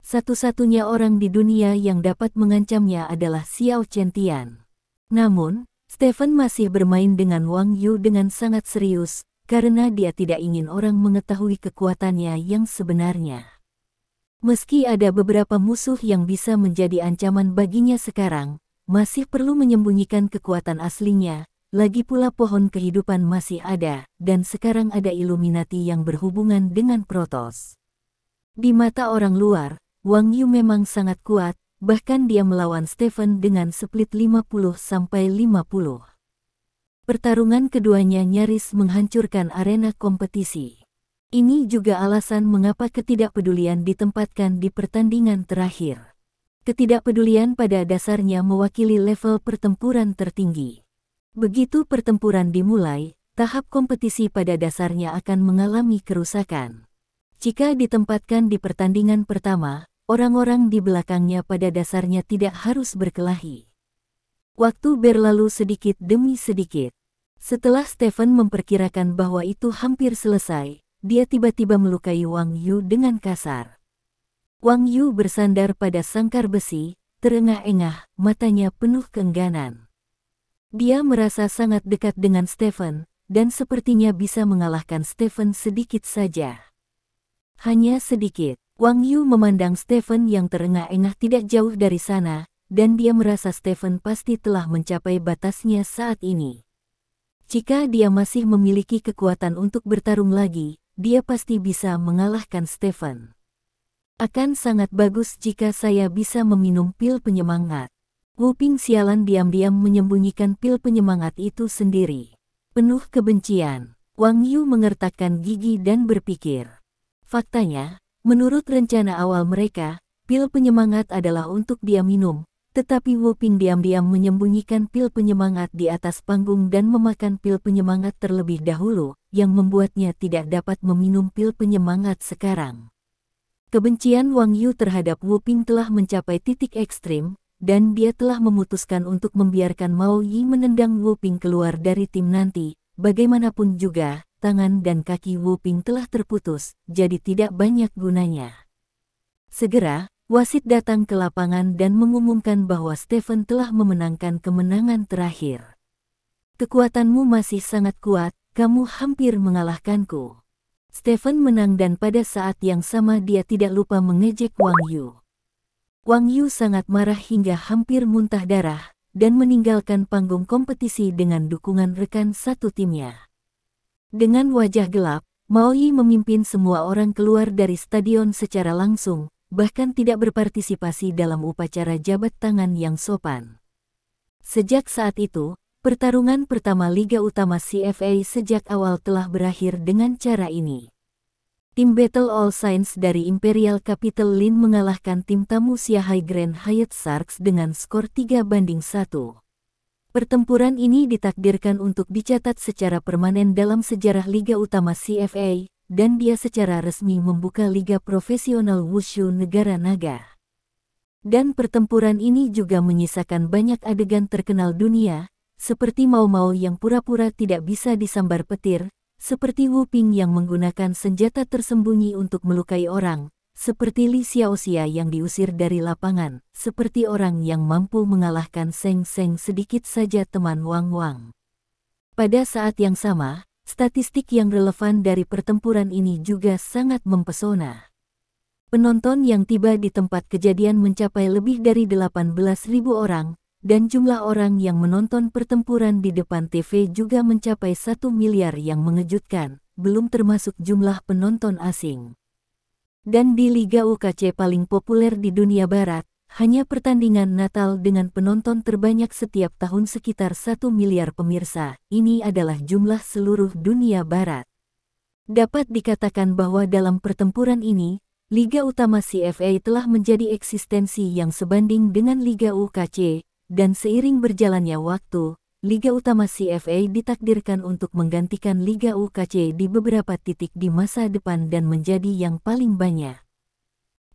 Satu-satunya orang di dunia yang dapat mengancamnya adalah Xiao Chen-Tian. Namun, Stephen masih bermain dengan Wang Yu dengan sangat serius, karena dia tidak ingin orang mengetahui kekuatannya yang sebenarnya. Meski ada beberapa musuh yang bisa menjadi ancaman baginya sekarang, masih perlu menyembunyikan kekuatan aslinya, lagi pula pohon kehidupan masih ada, dan sekarang ada Illuminati yang berhubungan dengan Protoss. Di mata orang luar, Wang Yu memang sangat kuat, bahkan dia melawan Stephen dengan split 50-50. Pertarungan keduanya nyaris menghancurkan arena kompetisi. Ini juga alasan mengapa ketidakpedulian ditempatkan di pertandingan terakhir. Ketidakpedulian pada dasarnya mewakili level pertempuran tertinggi. Begitu pertempuran dimulai, tahap kompetisi pada dasarnya akan mengalami kerusakan. Jika ditempatkan di pertandingan pertama, orang-orang di belakangnya pada dasarnya tidak harus berkelahi. Waktu berlalu sedikit demi sedikit. Setelah Stephen memperkirakan bahwa itu hampir selesai, dia tiba-tiba melukai Wang Yu dengan kasar. Wang Yu bersandar pada sangkar besi, terengah-engah, matanya penuh keengganan. Dia merasa sangat dekat dengan Stephen, dan sepertinya bisa mengalahkan Stephen sedikit saja. Hanya sedikit. Wang Yu memandang Stephen yang terengah-engah tidak jauh dari sana, dan dia merasa Stephen pasti telah mencapai batasnya saat ini. Jika dia masih memiliki kekuatan untuk bertarung lagi, dia pasti bisa mengalahkan Stephen. Akan sangat bagus jika saya bisa meminum pil penyemangat. Wu Ping sialan diam-diam menyembunyikan pil penyemangat itu sendiri. Penuh kebencian, Wang Yu mengertakkan gigi dan berpikir. Faktanya, menurut rencana awal mereka, pil penyemangat adalah untuk dia minum, tetapi Wu Ping diam-diam menyembunyikan pil penyemangat di atas panggung dan memakan pil penyemangat terlebih dahulu, yang membuatnya tidak dapat meminum pil penyemangat sekarang. Kebencian Wang Yu terhadap Wu Ping telah mencapai titik ekstrim, dan dia telah memutuskan untuk membiarkan Mao Yi menendang Wu Ping keluar dari tim nanti. Bagaimanapun juga, tangan dan kaki Wu Ping telah terputus, jadi tidak banyak gunanya. Segera, wasit datang ke lapangan dan mengumumkan bahwa Stephen telah memenangkan kemenangan terakhir. Kekuatanmu masih sangat kuat, kamu hampir mengalahkanku. Stephen menang dan pada saat yang sama dia tidak lupa mengejek Wang Yu. Wang Yu sangat marah hingga hampir muntah darah, dan meninggalkan panggung kompetisi dengan dukungan rekan satu timnya. Dengan wajah gelap, Mao Yi memimpin semua orang keluar dari stadion secara langsung, bahkan tidak berpartisipasi dalam upacara jabat tangan yang sopan. Sejak saat itu, pertarungan pertama Liga Utama CFA sejak awal telah berakhir dengan cara ini. Tim Battle All Saints dari Imperial Capital Lin mengalahkan tim tamu Shanghai Grand Hyatt Sharks dengan skor 3-1. Pertempuran ini ditakdirkan untuk dicatat secara permanen dalam sejarah Liga Utama CFA, dan dia secara resmi membuka Liga Profesional Wushu Negara Naga. Dan pertempuran ini juga menyisakan banyak adegan terkenal dunia, seperti Mao yang pura-pura tidak bisa disambar petir, seperti Wu Ping yang menggunakan senjata tersembunyi untuk melukai orang, seperti Li Xiaoxia yang diusir dari lapangan, seperti orang yang mampu mengalahkan Seng Seng sedikit saja teman Wang Wang. Pada saat yang sama, statistik yang relevan dari pertempuran ini juga sangat mempesona. Penonton yang tiba di tempat kejadian mencapai lebih dari 18.000 orang, dan jumlah orang yang menonton pertempuran di depan TV juga mencapai 1 miliar yang mengejutkan, belum termasuk jumlah penonton asing. Dan di Liga UKC paling populer di dunia barat, hanya pertandingan Natal dengan penonton terbanyak setiap tahun sekitar 1 miliar pemirsa, ini adalah jumlah seluruh dunia barat. Dapat dikatakan bahwa dalam pertempuran ini, Liga Utama CFA telah menjadi eksistensi yang sebanding dengan Liga UKC, dan seiring berjalannya waktu, Liga Utama CFA ditakdirkan untuk menggantikan Liga UKC di beberapa titik di masa depan dan menjadi yang paling banyak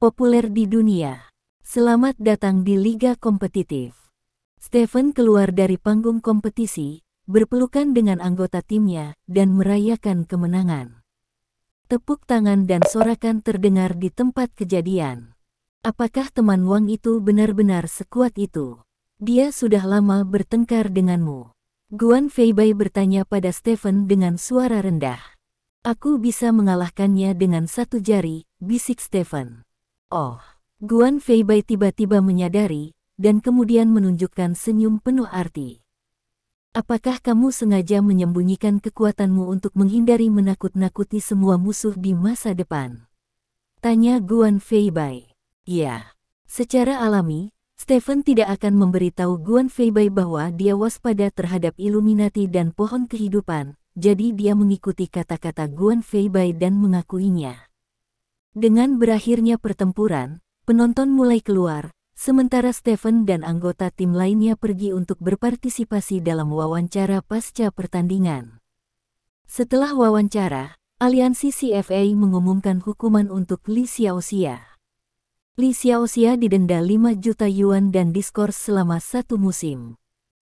populer di dunia. Selamat datang di Liga Kompetitif. Stephen keluar dari panggung kompetisi, berpelukan dengan anggota timnya, dan merayakan kemenangan. Tepuk tangan dan sorakan terdengar di tempat kejadian. Apakah teman Wang itu benar-benar sekuat itu? Dia sudah lama bertengkar denganmu. Guan Feibai bertanya pada Stephen dengan suara rendah. Aku bisa mengalahkannya dengan satu jari, bisik Stephen. Oh, Guan Feibai tiba-tiba menyadari, dan kemudian menunjukkan senyum penuh arti. Apakah kamu sengaja menyembunyikan kekuatanmu untuk menghindari menakut-nakuti semua musuh di masa depan? Tanya Guan Feibai. Ya, secara alami, Stephen tidak akan memberitahu Guan Feibai bahwa dia waspada terhadap Illuminati dan pohon kehidupan, jadi dia mengikuti kata-kata Guan Feibai dan mengakuinya. Dengan berakhirnya pertempuran, penonton mulai keluar, sementara Stephen dan anggota tim lainnya pergi untuk berpartisipasi dalam wawancara pasca pertandingan. Setelah wawancara, aliansi CFA mengumumkan hukuman untuk Li Xiaoxia. Li Xiaoxia didenda 5 juta yuan dan diskors selama 1 musim.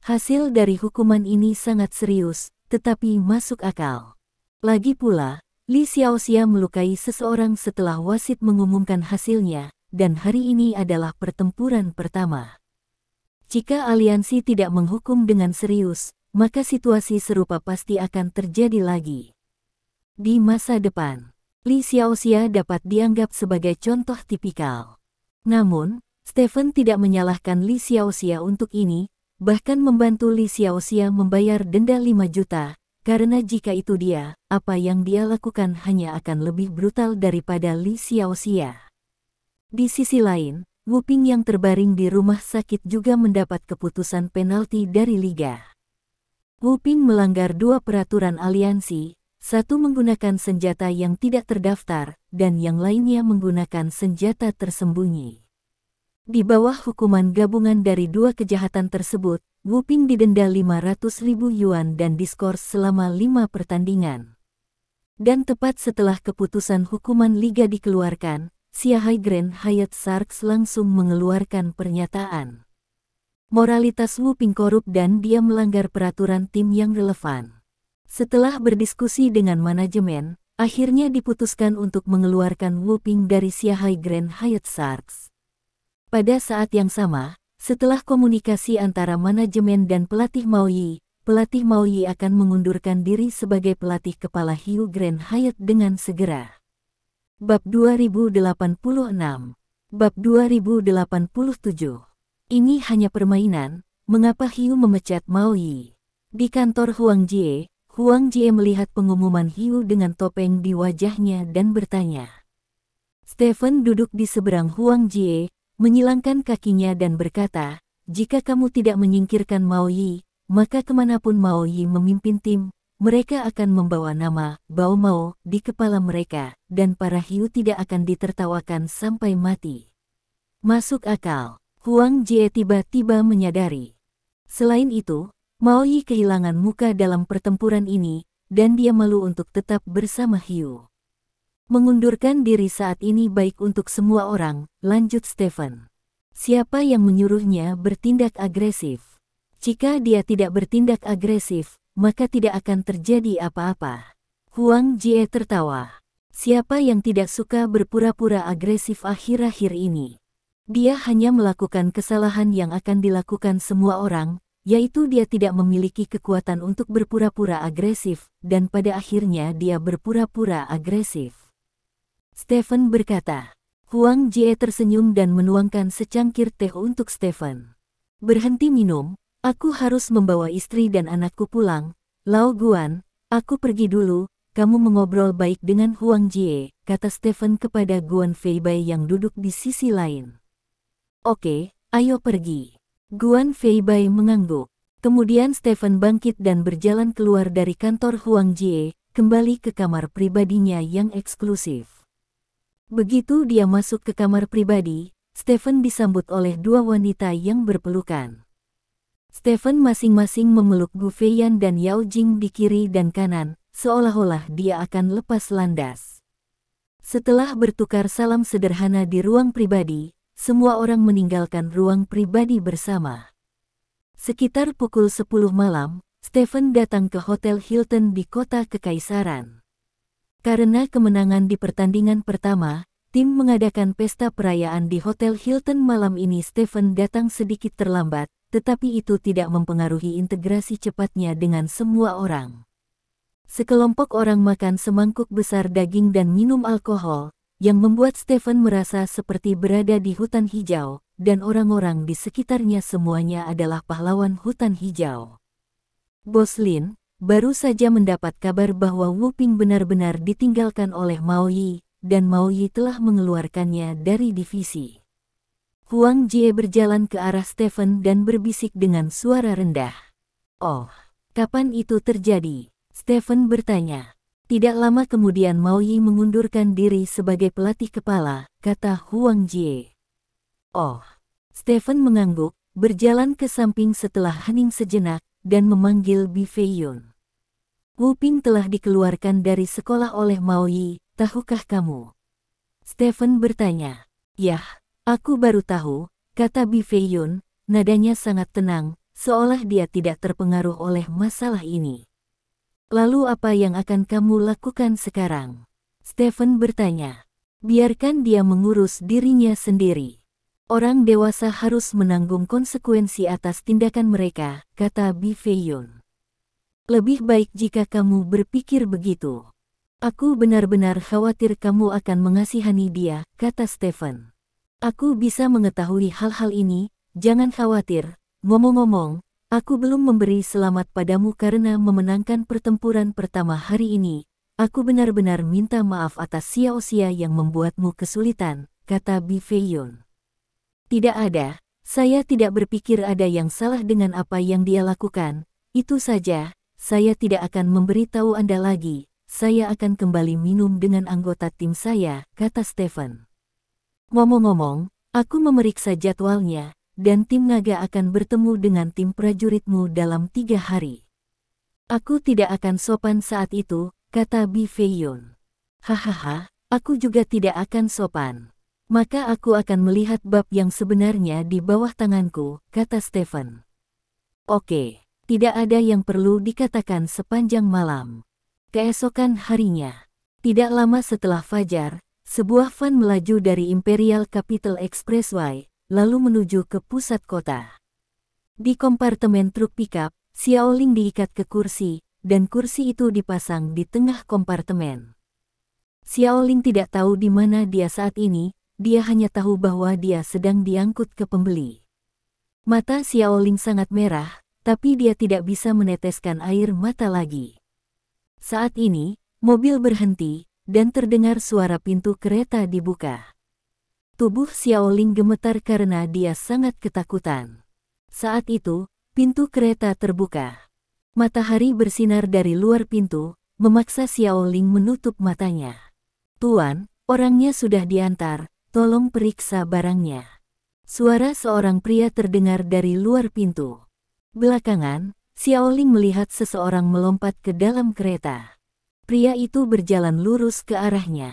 Hasil dari hukuman ini sangat serius, tetapi masuk akal. Lagi pula, Li Xiaoxia melukai seseorang setelah wasit mengumumkan hasilnya, dan hari ini adalah pertempuran pertama. Jika aliansi tidak menghukum dengan serius, maka situasi serupa pasti akan terjadi lagi. Di masa depan, Li Xiaoxia dapat dianggap sebagai contoh tipikal. Namun, Stephen tidak menyalahkan Li Xiaoxia untuk ini, bahkan membantu Li Xiaoxia membayar denda 5 juta, karena jika itu dia, apa yang dia lakukan hanya akan lebih brutal daripada Li Xiaoxia. Di sisi lain, Wu Ping yang terbaring di rumah sakit juga mendapat keputusan penalti dari Liga. Wu Ping melanggar 2 peraturan aliansi, satu menggunakan senjata yang tidak terdaftar, dan yang lainnya menggunakan senjata tersembunyi. Di bawah hukuman gabungan dari 2 kejahatan tersebut, Wu Ping didenda 500.000 yuan dan diskors selama 5 pertandingan. Dan tepat setelah keputusan hukuman Liga dikeluarkan, Shanghai Grand Hyatt Sharks langsung mengeluarkan pernyataan. Moralitas Wu Ping korup dan dia melanggar peraturan tim yang relevan. Setelah berdiskusi dengan manajemen, akhirnya diputuskan untuk mengeluarkan Wu Ping dari Shanghai Grand Hyatt Sharks. Pada saat yang sama, setelah komunikasi antara manajemen dan pelatih Mao Yi akan mengundurkan diri sebagai pelatih kepala Hiu Grand Hyatt dengan segera. Bab 2086. Bab 2087. Ini hanya permainan, mengapa Hiu memecat Mao Yi? Di kantor Huang Jie melihat pengumuman Hiu dengan topeng di wajahnya dan bertanya. Stephen duduk di seberang Huang Jie, menyilangkan kakinya dan berkata, jika kamu tidak menyingkirkan Mao Yi, maka kemanapun Mao Yi memimpin tim, mereka akan membawa nama Bao Mao di kepala mereka, dan para Hiu tidak akan ditertawakan sampai mati. Masuk akal, Huang Jie tiba-tiba menyadari. Selain itu, Mao Yi kehilangan muka dalam pertempuran ini, dan dia malu untuk tetap bersama Hiu. Mengundurkan diri saat ini baik untuk semua orang, lanjut Stephen. Siapa yang menyuruhnya bertindak agresif? Jika dia tidak bertindak agresif, maka tidak akan terjadi apa-apa. Huang Jie tertawa. Siapa yang tidak suka berpura-pura agresif akhir-akhir ini? Dia hanya melakukan kesalahan yang akan dilakukan semua orang, yaitu dia tidak memiliki kekuatan untuk berpura-pura agresif, dan pada akhirnya dia berpura-pura agresif. Stephen berkata. Huang Jie tersenyum dan menuangkan secangkir teh untuk Stephen. Berhenti minum, aku harus membawa istri dan anakku pulang. Lao Guan, aku pergi dulu, kamu mengobrol baik dengan Huang Jie, kata Stephen kepada Guan Feibai yang duduk di sisi lain. Oke, ayo pergi. Guan Feibai mengangguk. Kemudian Stephen bangkit dan berjalan keluar dari kantor Huang Jie, kembali ke kamar pribadinya yang eksklusif. Begitu dia masuk ke kamar pribadi, Stephen disambut oleh 2 wanita yang berpelukan. Stephen masing-masing memeluk Gu Feiyan dan Yao Jing di kiri dan kanan, seolah-olah dia akan lepas landas. Setelah bertukar salam sederhana di ruang pribadi, semua orang meninggalkan ruang pribadi bersama. Sekitar pukul 10 malam, Stephen datang ke Hotel Hilton di kota Kekaisaran. Karena kemenangan di pertandingan pertama, tim mengadakan pesta perayaan di Hotel Hilton malam ini. Stephen datang sedikit terlambat, tetapi itu tidak mempengaruhi integrasi cepatnya dengan semua orang. Sekelompok orang makan semangkuk besar daging dan minum alkohol, yang membuat Stephen merasa seperti berada di hutan hijau, dan orang-orang di sekitarnya semuanya adalah pahlawan hutan hijau. Bos Lin baru saja mendapat kabar bahwa Wu Ping benar-benar ditinggalkan oleh Mao Yi, dan Mao Yi telah mengeluarkannya dari divisi. Huang Jie berjalan ke arah Stephen dan berbisik dengan suara rendah. Oh, kapan itu terjadi? Stephen bertanya. Tidak lama kemudian Mao Yi mengundurkan diri sebagai pelatih kepala, kata Huang Jie. Oh, Stephen mengangguk, berjalan ke samping setelah hening sejenak, dan memanggil Bi Feiyun. Wu Ping telah dikeluarkan dari sekolah oleh Mao Yi, tahukah kamu? Stephen bertanya. Yah, aku baru tahu, kata Bi Feiyun, nadanya sangat tenang, seolah dia tidak terpengaruh oleh masalah ini. Lalu apa yang akan kamu lakukan sekarang? Stephen bertanya. Biarkan dia mengurus dirinya sendiri. Orang dewasa harus menanggung konsekuensi atas tindakan mereka, kata Bi Feiyun. Lebih baik jika kamu berpikir begitu. Aku benar-benar khawatir kamu akan mengasihani dia, kata Stephen. Aku bisa mengetahui hal-hal ini, jangan khawatir. Ngomong-ngomong, aku belum memberi selamat padamu karena memenangkan pertempuran pertama hari ini. Aku benar-benar minta maaf atas Xiao Xia yang membuatmu kesulitan, kata Bi Feiyun. Tidak ada, saya tidak berpikir ada yang salah dengan apa yang dia lakukan. Itu saja, saya tidak akan memberitahu Anda lagi. Saya akan kembali minum dengan anggota tim saya, kata Stephen. Ngomong-ngomong, aku memeriksa jadwalnya, dan tim naga akan bertemu dengan tim prajuritmu dalam 3 hari. Aku tidak akan sopan saat itu, kata Bi Feiyun. Hahaha, aku juga tidak akan sopan. Maka aku akan melihat bab yang sebenarnya di bawah tanganku, kata Stephen. Oke, tidak ada yang perlu dikatakan sepanjang malam. Keesokan harinya, tidak lama setelah fajar, sebuah van melaju dari Imperial Capital Expressway, lalu menuju ke pusat kota. Di kompartemen truk pickup, Xiaoling diikat ke kursi, dan kursi itu dipasang di tengah kompartemen. Xiaoling tidak tahu di mana dia saat ini. Dia hanya tahu bahwa dia sedang diangkut ke pembeli. Mata Xiaoling sangat merah, tapi dia tidak bisa meneteskan air mata lagi. Saat ini, mobil berhenti, dan terdengar suara pintu kereta dibuka. Tubuh Xiaoling gemetar karena dia sangat ketakutan. Saat itu, pintu kereta terbuka. Matahari bersinar dari luar pintu, memaksa Xiaoling menutup matanya. Tuan, orangnya sudah diantar. Tolong periksa barangnya. Suara seorang pria terdengar dari luar pintu. Belakangan, Xiaoling melihat seseorang melompat ke dalam kereta. Pria itu berjalan lurus ke arahnya.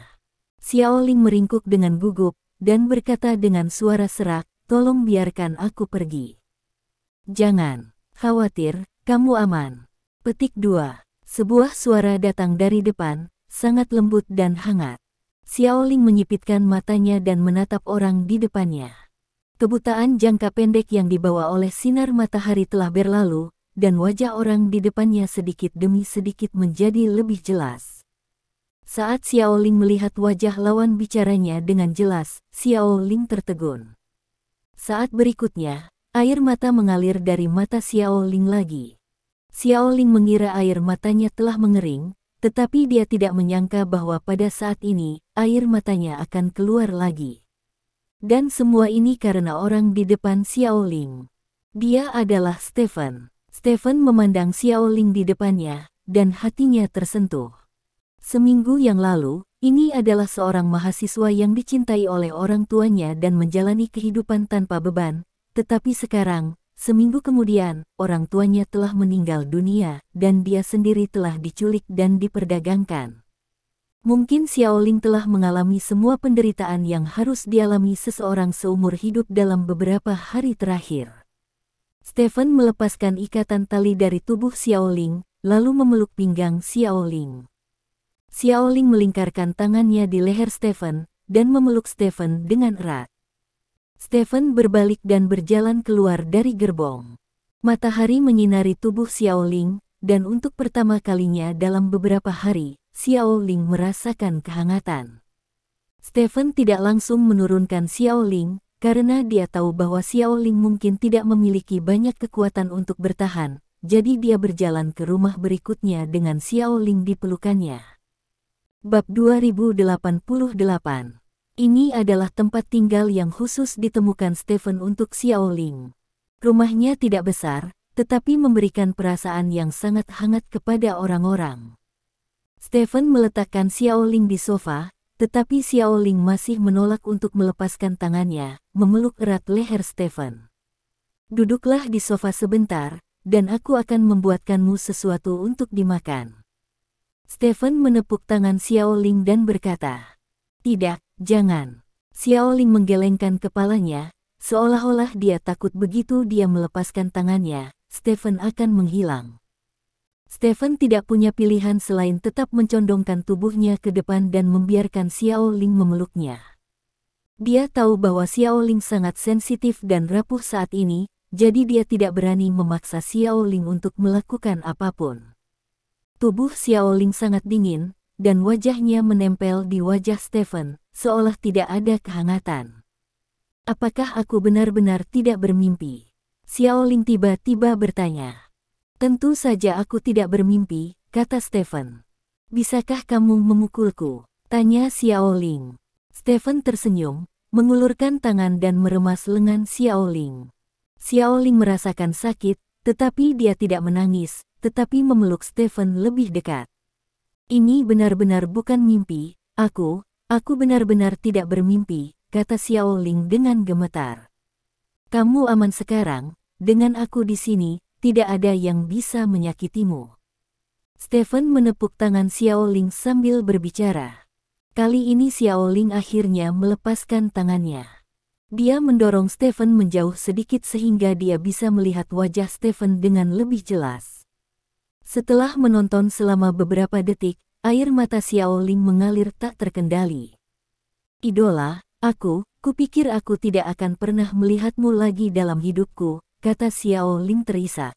Xiaoling meringkuk dengan gugup, dan berkata dengan suara serak, tolong biarkan aku pergi. Jangan khawatir, kamu aman. Petik 2. Sebuah suara datang dari depan, sangat lembut dan hangat. Xiaoling menyipitkan matanya dan menatap orang di depannya. Kebutaan jangka pendek yang dibawa oleh sinar matahari telah berlalu, dan wajah orang di depannya sedikit demi sedikit menjadi lebih jelas. Saat Xiaoling melihat wajah lawan bicaranya dengan jelas, Xiaoling tertegun. Saat berikutnya, air mata mengalir dari mata Xiaoling lagi. Xiaoling mengira air matanya telah mengering, tetapi dia tidak menyangka bahwa pada saat ini, air matanya akan keluar lagi. Dan semua ini karena orang di depan Xiaoling. Dia adalah Stephen. Stephen memandang Xiaoling di depannya, dan hatinya tersentuh. Seminggu yang lalu, ini adalah seorang mahasiswa yang dicintai oleh orang tuanya dan menjalani kehidupan tanpa beban, tetapi sekarang, seminggu kemudian, orang tuanya telah meninggal dunia, dan dia sendiri telah diculik dan diperdagangkan. Mungkin Xiaoling telah mengalami semua penderitaan yang harus dialami seseorang seumur hidup dalam beberapa hari terakhir. Stephen melepaskan ikatan tali dari tubuh Xiaoling, lalu memeluk pinggang Xiaoling. Xiaoling melingkarkan tangannya di leher Stephen, dan memeluk Stephen dengan erat. Stephen berbalik dan berjalan keluar dari gerbong. Matahari menyinari tubuh Xiaoling, dan untuk pertama kalinya dalam beberapa hari, Xiaoling merasakan kehangatan. Stephen tidak langsung menurunkan Xiaoling, karena dia tahu bahwa Xiaoling mungkin tidak memiliki banyak kekuatan untuk bertahan, jadi dia berjalan ke rumah berikutnya dengan Xiaoling di pelukannya. Bab 2088. Ini adalah tempat tinggal yang khusus ditemukan Stephen untuk Xiaoling. Rumahnya tidak besar, tetapi memberikan perasaan yang sangat hangat kepada orang-orang. Stephen meletakkan Xiaoling di sofa, tetapi Xiaoling masih menolak untuk melepaskan tangannya, memeluk erat leher Stephen. Duduklah di sofa sebentar, dan aku akan membuatkanmu sesuatu untuk dimakan. Stephen menepuk tangan Xiaoling dan berkata, tidak, jangan. Xiaoling menggelengkan kepalanya, seolah-olah dia takut begitu dia melepaskan tangannya, Stephen akan menghilang. Stephen tidak punya pilihan selain tetap mencondongkan tubuhnya ke depan dan membiarkan Xiaoling memeluknya. Dia tahu bahwa Xiaoling sangat sensitif dan rapuh saat ini, jadi dia tidak berani memaksa Xiaoling untuk melakukan apapun. Tubuh Xiaoling sangat dingin, dan wajahnya menempel di wajah Stephen, seolah tidak ada kehangatan. Apakah aku benar-benar tidak bermimpi? Xiao Ling tiba-tiba bertanya. Tentu saja aku tidak bermimpi, kata Stephen. Bisakah kamu memukulku? Tanya Xiao Ling. Stephen tersenyum, mengulurkan tangan dan meremas lengan Xiao Ling. Xiao Ling merasakan sakit, tetapi dia tidak menangis, tetapi memeluk Stephen lebih dekat. Ini benar-benar bukan mimpi, aku benar-benar tidak bermimpi, kata Xiao Ling dengan gemetar. Kamu aman sekarang, dengan aku di sini, tidak ada yang bisa menyakitimu. Stephen menepuk tangan Xiao Ling sambil berbicara. Kali ini Xiao Ling akhirnya melepaskan tangannya. Dia mendorong Stephen menjauh sedikit sehingga dia bisa melihat wajah Stephen dengan lebih jelas. Setelah menonton selama beberapa detik, air mata Xiao Ling mengalir tak terkendali. Idola, kupikir aku tidak akan pernah melihatmu lagi dalam hidupku, kata Xiao Ling terisak.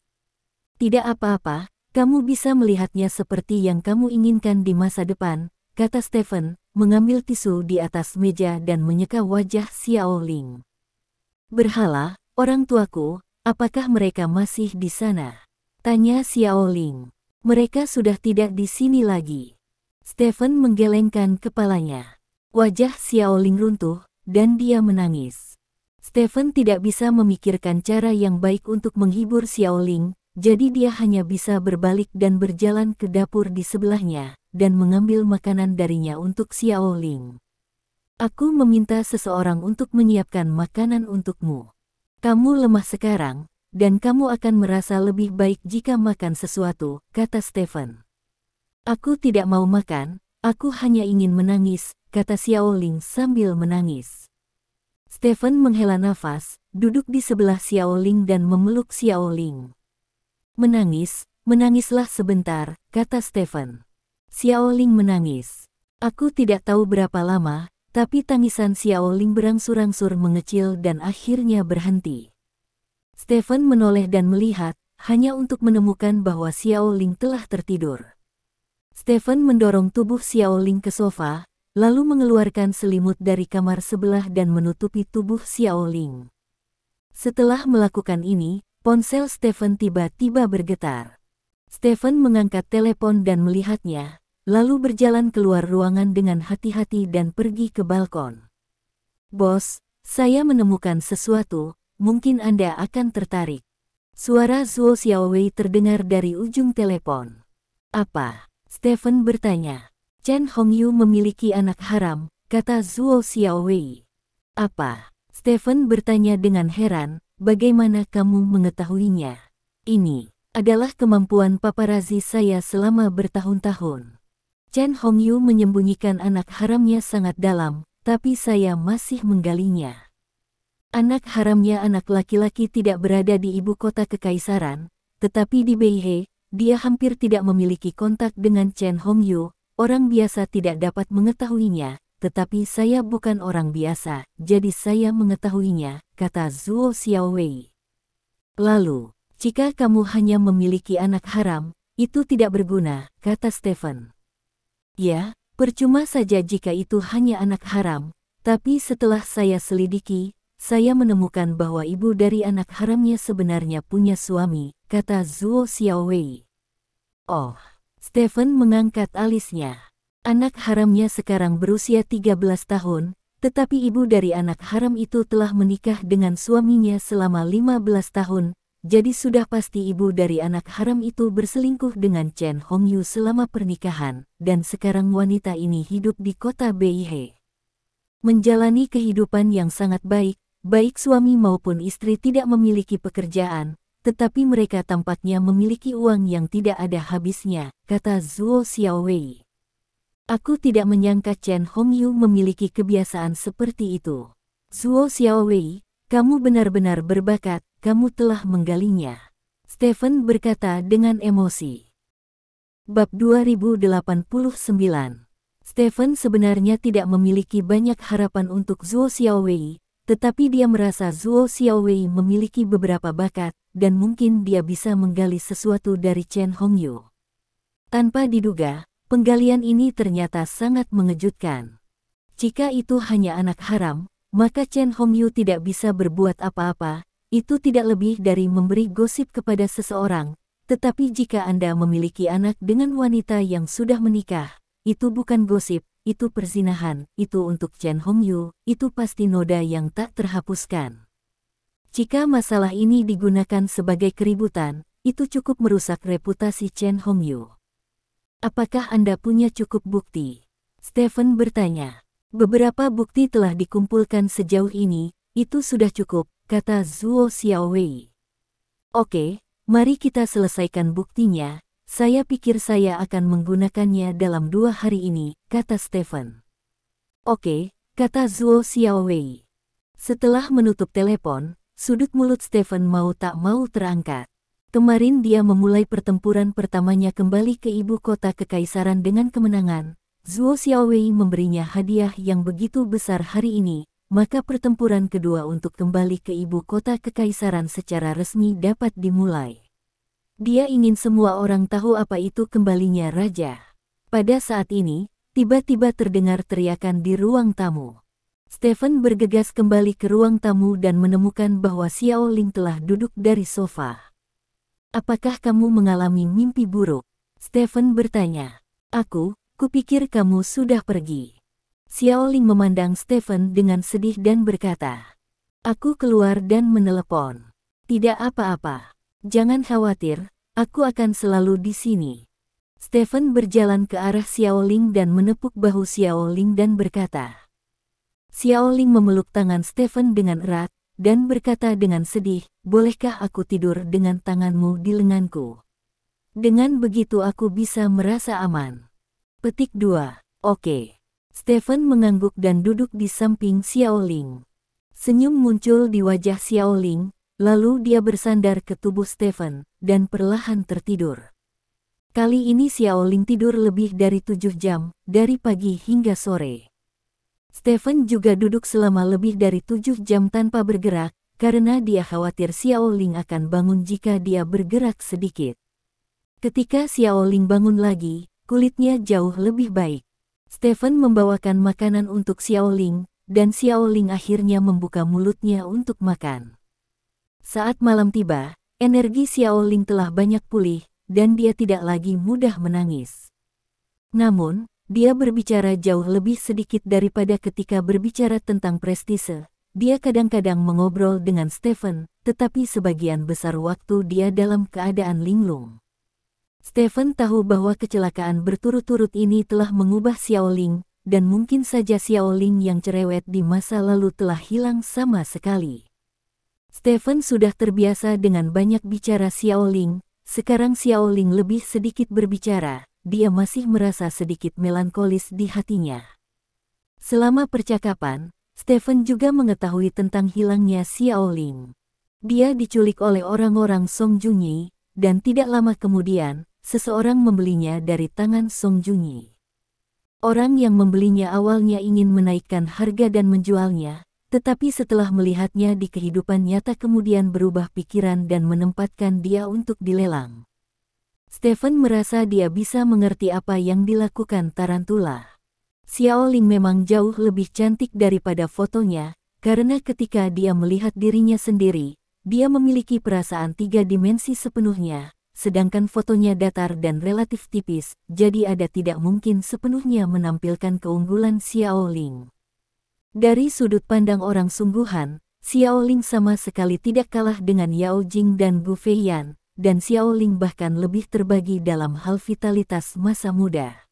Tidak apa-apa, kamu bisa melihatnya seperti yang kamu inginkan di masa depan, kata Stephen, mengambil tisu di atas meja dan menyeka wajah Xiao Ling. Berhala, orang tuaku, apakah mereka masih di sana? Tanya Xiao Ling. Mereka sudah tidak di sini lagi. Stephen menggelengkan kepalanya. Wajah Xiao Ling runtuh, dan dia menangis. Stephen tidak bisa memikirkan cara yang baik untuk menghibur Xiao Ling, jadi dia hanya bisa berbalik dan berjalan ke dapur di sebelahnya, dan mengambil makanan darinya untuk Xiao Ling. Aku meminta seseorang untuk menyiapkan makanan untukmu. Kamu lemah sekarang, dan kamu akan merasa lebih baik jika makan sesuatu, kata Stephen. Aku tidak mau makan, aku hanya ingin menangis, kata Xiao Ling sambil menangis. Stephen menghela nafas, duduk di sebelah Xiao Ling dan memeluk Xiao Ling. Menangislah sebentar, kata Stephen. Xiao Ling menangis. Aku tidak tahu berapa lama, tapi tangisan Xiao Ling berangsur-angsur mengecil dan akhirnya berhenti. Stephen menoleh dan melihat, hanya untuk menemukan bahwa Xiao Ling telah tertidur. Stephen mendorong tubuh Xiao Ling ke sofa, lalu mengeluarkan selimut dari kamar sebelah dan menutupi tubuh Xiao Ling. Setelah melakukan ini, ponsel Stephen tiba-tiba bergetar. Stephen mengangkat telepon dan melihatnya, lalu berjalan keluar ruangan dengan hati-hati dan pergi ke balkon. Bos, saya menemukan sesuatu, mungkin Anda akan tertarik. Suara Zhuo Xiaowei terdengar dari ujung telepon. Apa? Stephen bertanya. Chen Hongyu memiliki anak haram, kata Zhuo Xiaowei. Apa? Stephen bertanya dengan heran. Bagaimana kamu mengetahuinya? Ini adalah kemampuan paparazi saya selama bertahun-tahun. Chen Hongyu menyembunyikan anak haramnya sangat dalam, tapi saya masih menggalinya. Anak haramnya anak laki-laki tidak berada di ibu kota kekaisaran, tetapi di Beihai, dia hampir tidak memiliki kontak dengan Chen Hongyu, orang biasa tidak dapat mengetahuinya. Tetapi saya bukan orang biasa, jadi saya mengetahuinya, kata Zhuo Xiaowei. Lalu, jika kamu hanya memiliki anak haram, itu tidak berguna, kata Stephen. Ya, percuma saja jika itu hanya anak haram, tapi setelah saya selidiki, saya menemukan bahwa ibu dari anak haramnya sebenarnya punya suami, kata Zhuo Xiaowei. Oh, Stephen mengangkat alisnya. Anak haramnya sekarang berusia 13 tahun, tetapi ibu dari anak haram itu telah menikah dengan suaminya selama 15 tahun, jadi sudah pasti ibu dari anak haram itu berselingkuh dengan Chen Hongyu selama pernikahan, dan sekarang wanita ini hidup di kota Beihai. Menjalani kehidupan yang sangat baik, baik suami maupun istri tidak memiliki pekerjaan, tetapi mereka tampaknya memiliki uang yang tidak ada habisnya, kata Zhuo Xiaowei. Aku tidak menyangka Chen Hongyu memiliki kebiasaan seperti itu. Zhuo Xiaowei, kamu benar-benar berbakat, kamu telah menggalinya. Stephen berkata dengan emosi. Bab 2089. Stephen sebenarnya tidak memiliki banyak harapan untuk Zhuo Xiaowei, tetapi dia merasa Zhuo Xiaowei memiliki beberapa bakat, dan mungkin dia bisa menggali sesuatu dari Chen Hongyu. Tanpa diduga, Penggalian ini ternyata sangat mengejutkan. Jika itu hanya anak haram, maka Chen Hongyu tidak bisa berbuat apa-apa. Itu tidak lebih dari memberi gosip kepada seseorang. Tetapi jika Anda memiliki anak dengan wanita yang sudah menikah, itu bukan gosip, itu perzinahan. Itu untuk Chen Hongyu, itu pasti noda yang tak terhapuskan. Jika masalah ini digunakan sebagai keributan, itu cukup merusak reputasi Chen Hongyu. Apakah Anda punya cukup bukti? Stephen bertanya. Beberapa bukti telah dikumpulkan sejauh ini, itu sudah cukup, kata Zhuo Xiaowei. Oke, mari kita selesaikan buktinya. Saya pikir saya akan menggunakannya dalam 2 hari ini, kata Stephen. Oke, kata Zhuo Xiaowei. Setelah menutup telepon, sudut mulut Stephen mau tak mau terangkat. Kemarin dia memulai pertempuran pertamanya kembali ke ibu kota kekaisaran dengan kemenangan. Zhuo Xiaowei memberinya hadiah yang begitu besar hari ini, maka pertempuran kedua untuk kembali ke ibu kota kekaisaran secara resmi dapat dimulai. Dia ingin semua orang tahu apa itu kembalinya raja. Pada saat ini, tiba-tiba terdengar teriakan di ruang tamu. Stephen bergegas kembali ke ruang tamu dan menemukan bahwa Xiao Ling telah duduk dari sofa. Apakah kamu mengalami mimpi buruk? Stephen bertanya. Kupikir kamu sudah pergi. Xiao Ling memandang Stephen dengan sedih dan berkata, aku keluar dan menelepon. Tidak apa-apa. Jangan khawatir, aku akan selalu di sini. Stephen berjalan ke arah Xiao Ling dan menepuk bahu Xiao Ling dan berkata. Xiao Ling memeluk tangan Stephen dengan erat, dan berkata dengan sedih, bolehkah aku tidur dengan tanganmu di lenganku? Dengan begitu aku bisa merasa aman. Petik 2. Oke. Stephen mengangguk dan duduk di samping Xiao Ling. Senyum muncul di wajah Xiao Ling, lalu dia bersandar ke tubuh Stephen, dan perlahan tertidur. Kali ini Xiao Ling tidur lebih dari 7 jam, dari pagi hingga sore. Stephen juga duduk selama lebih dari 7 jam tanpa bergerak, karena dia khawatir Xiao Ling akan bangun jika dia bergerak sedikit. Ketika Xiao Ling bangun lagi, kulitnya jauh lebih baik. Stephen membawakan makanan untuk Xiao Ling, dan Xiao Ling akhirnya membuka mulutnya untuk makan. Saat malam tiba, energi Xiao Ling telah banyak pulih, dan dia tidak lagi mudah menangis. Namun, dia berbicara jauh lebih sedikit daripada ketika berbicara tentang prestise. Dia kadang-kadang mengobrol dengan Stephen, tetapi sebagian besar waktu dia dalam keadaan linglung. Stephen tahu bahwa kecelakaan berturut-turut ini telah mengubah Xiao Ling, dan mungkin saja Xiao Ling yang cerewet di masa lalu telah hilang sama sekali. Stephen sudah terbiasa dengan banyak bicara Xiao Ling, sekarang Xiao Ling lebih sedikit berbicara, dia masih merasa sedikit melankolis di hatinya. Selama percakapan, Stephen juga mengetahui tentang hilangnya Xiao Ling. Dia diculik oleh orang-orang Song Junyi, dan tidak lama kemudian, seseorang membelinya dari tangan Song Junyi. Orang yang membelinya awalnya ingin menaikkan harga dan menjualnya, tetapi setelah melihatnya di kehidupan nyata kemudian berubah pikiran dan menempatkan dia untuk dilelang. Stephen merasa dia bisa mengerti apa yang dilakukan Tarantula. Xiao Ling memang jauh lebih cantik daripada fotonya, karena ketika dia melihat dirinya sendiri, dia memiliki perasaan 3 dimensi sepenuhnya. Sedangkan fotonya datar dan relatif tipis, jadi ada tidak mungkin sepenuhnya menampilkan keunggulan Xiao Ling. Dari sudut pandang orang sungguhan, Xiao Ling sama sekali tidak kalah dengan Yao Jing dan Gu Feiyan, dan Xiao Ling bahkan lebih terbagi dalam hal vitalitas masa muda.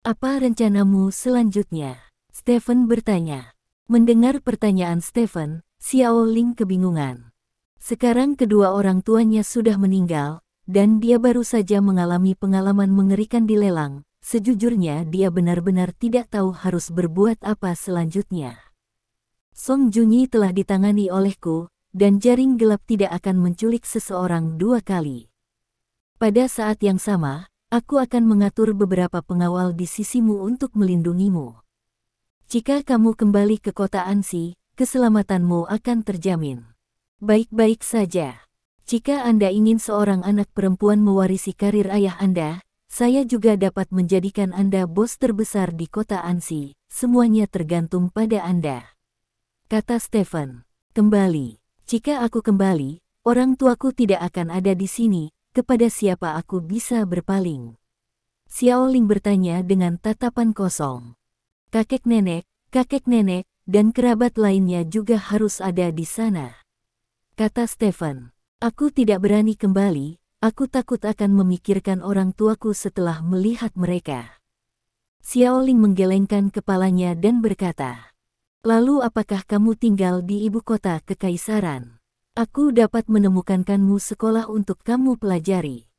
Apa rencanamu selanjutnya? Stephen bertanya. Mendengar pertanyaan Stephen, Xiao Ling kebingungan. Sekarang kedua orang tuanya sudah meninggal, dan dia baru saja mengalami pengalaman mengerikan di lelang. Sejujurnya dia benar-benar tidak tahu harus berbuat apa selanjutnya. Song Junyi telah ditangani olehku, dan jaring gelap tidak akan menculik seseorang 2 kali. Pada saat yang sama, aku akan mengatur beberapa pengawal di sisimu untuk melindungimu. Jika kamu kembali ke kota Ansi, keselamatanmu akan terjamin. Baik-baik saja. Jika Anda ingin seorang anak perempuan mewarisi karir ayah Anda, saya juga dapat menjadikan Anda bos terbesar di kota Ansi. Semuanya tergantung pada Anda, kata Stephen. Kembali. Jika aku kembali, orang tuaku tidak akan ada di sini. Kepada siapa aku bisa berpaling? Xiao Ling bertanya dengan tatapan kosong. Kakek nenek, dan kerabat lainnya juga harus ada di sana, kata Stephen. Aku tidak berani kembali, aku takut akan memikirkan orang tuaku setelah melihat mereka. Xiao Ling menggelengkan kepalanya dan berkata, lalu apakah kamu tinggal di ibu kota kekaisaran? Aku dapat menemukanmu sekolah untuk kamu pelajari.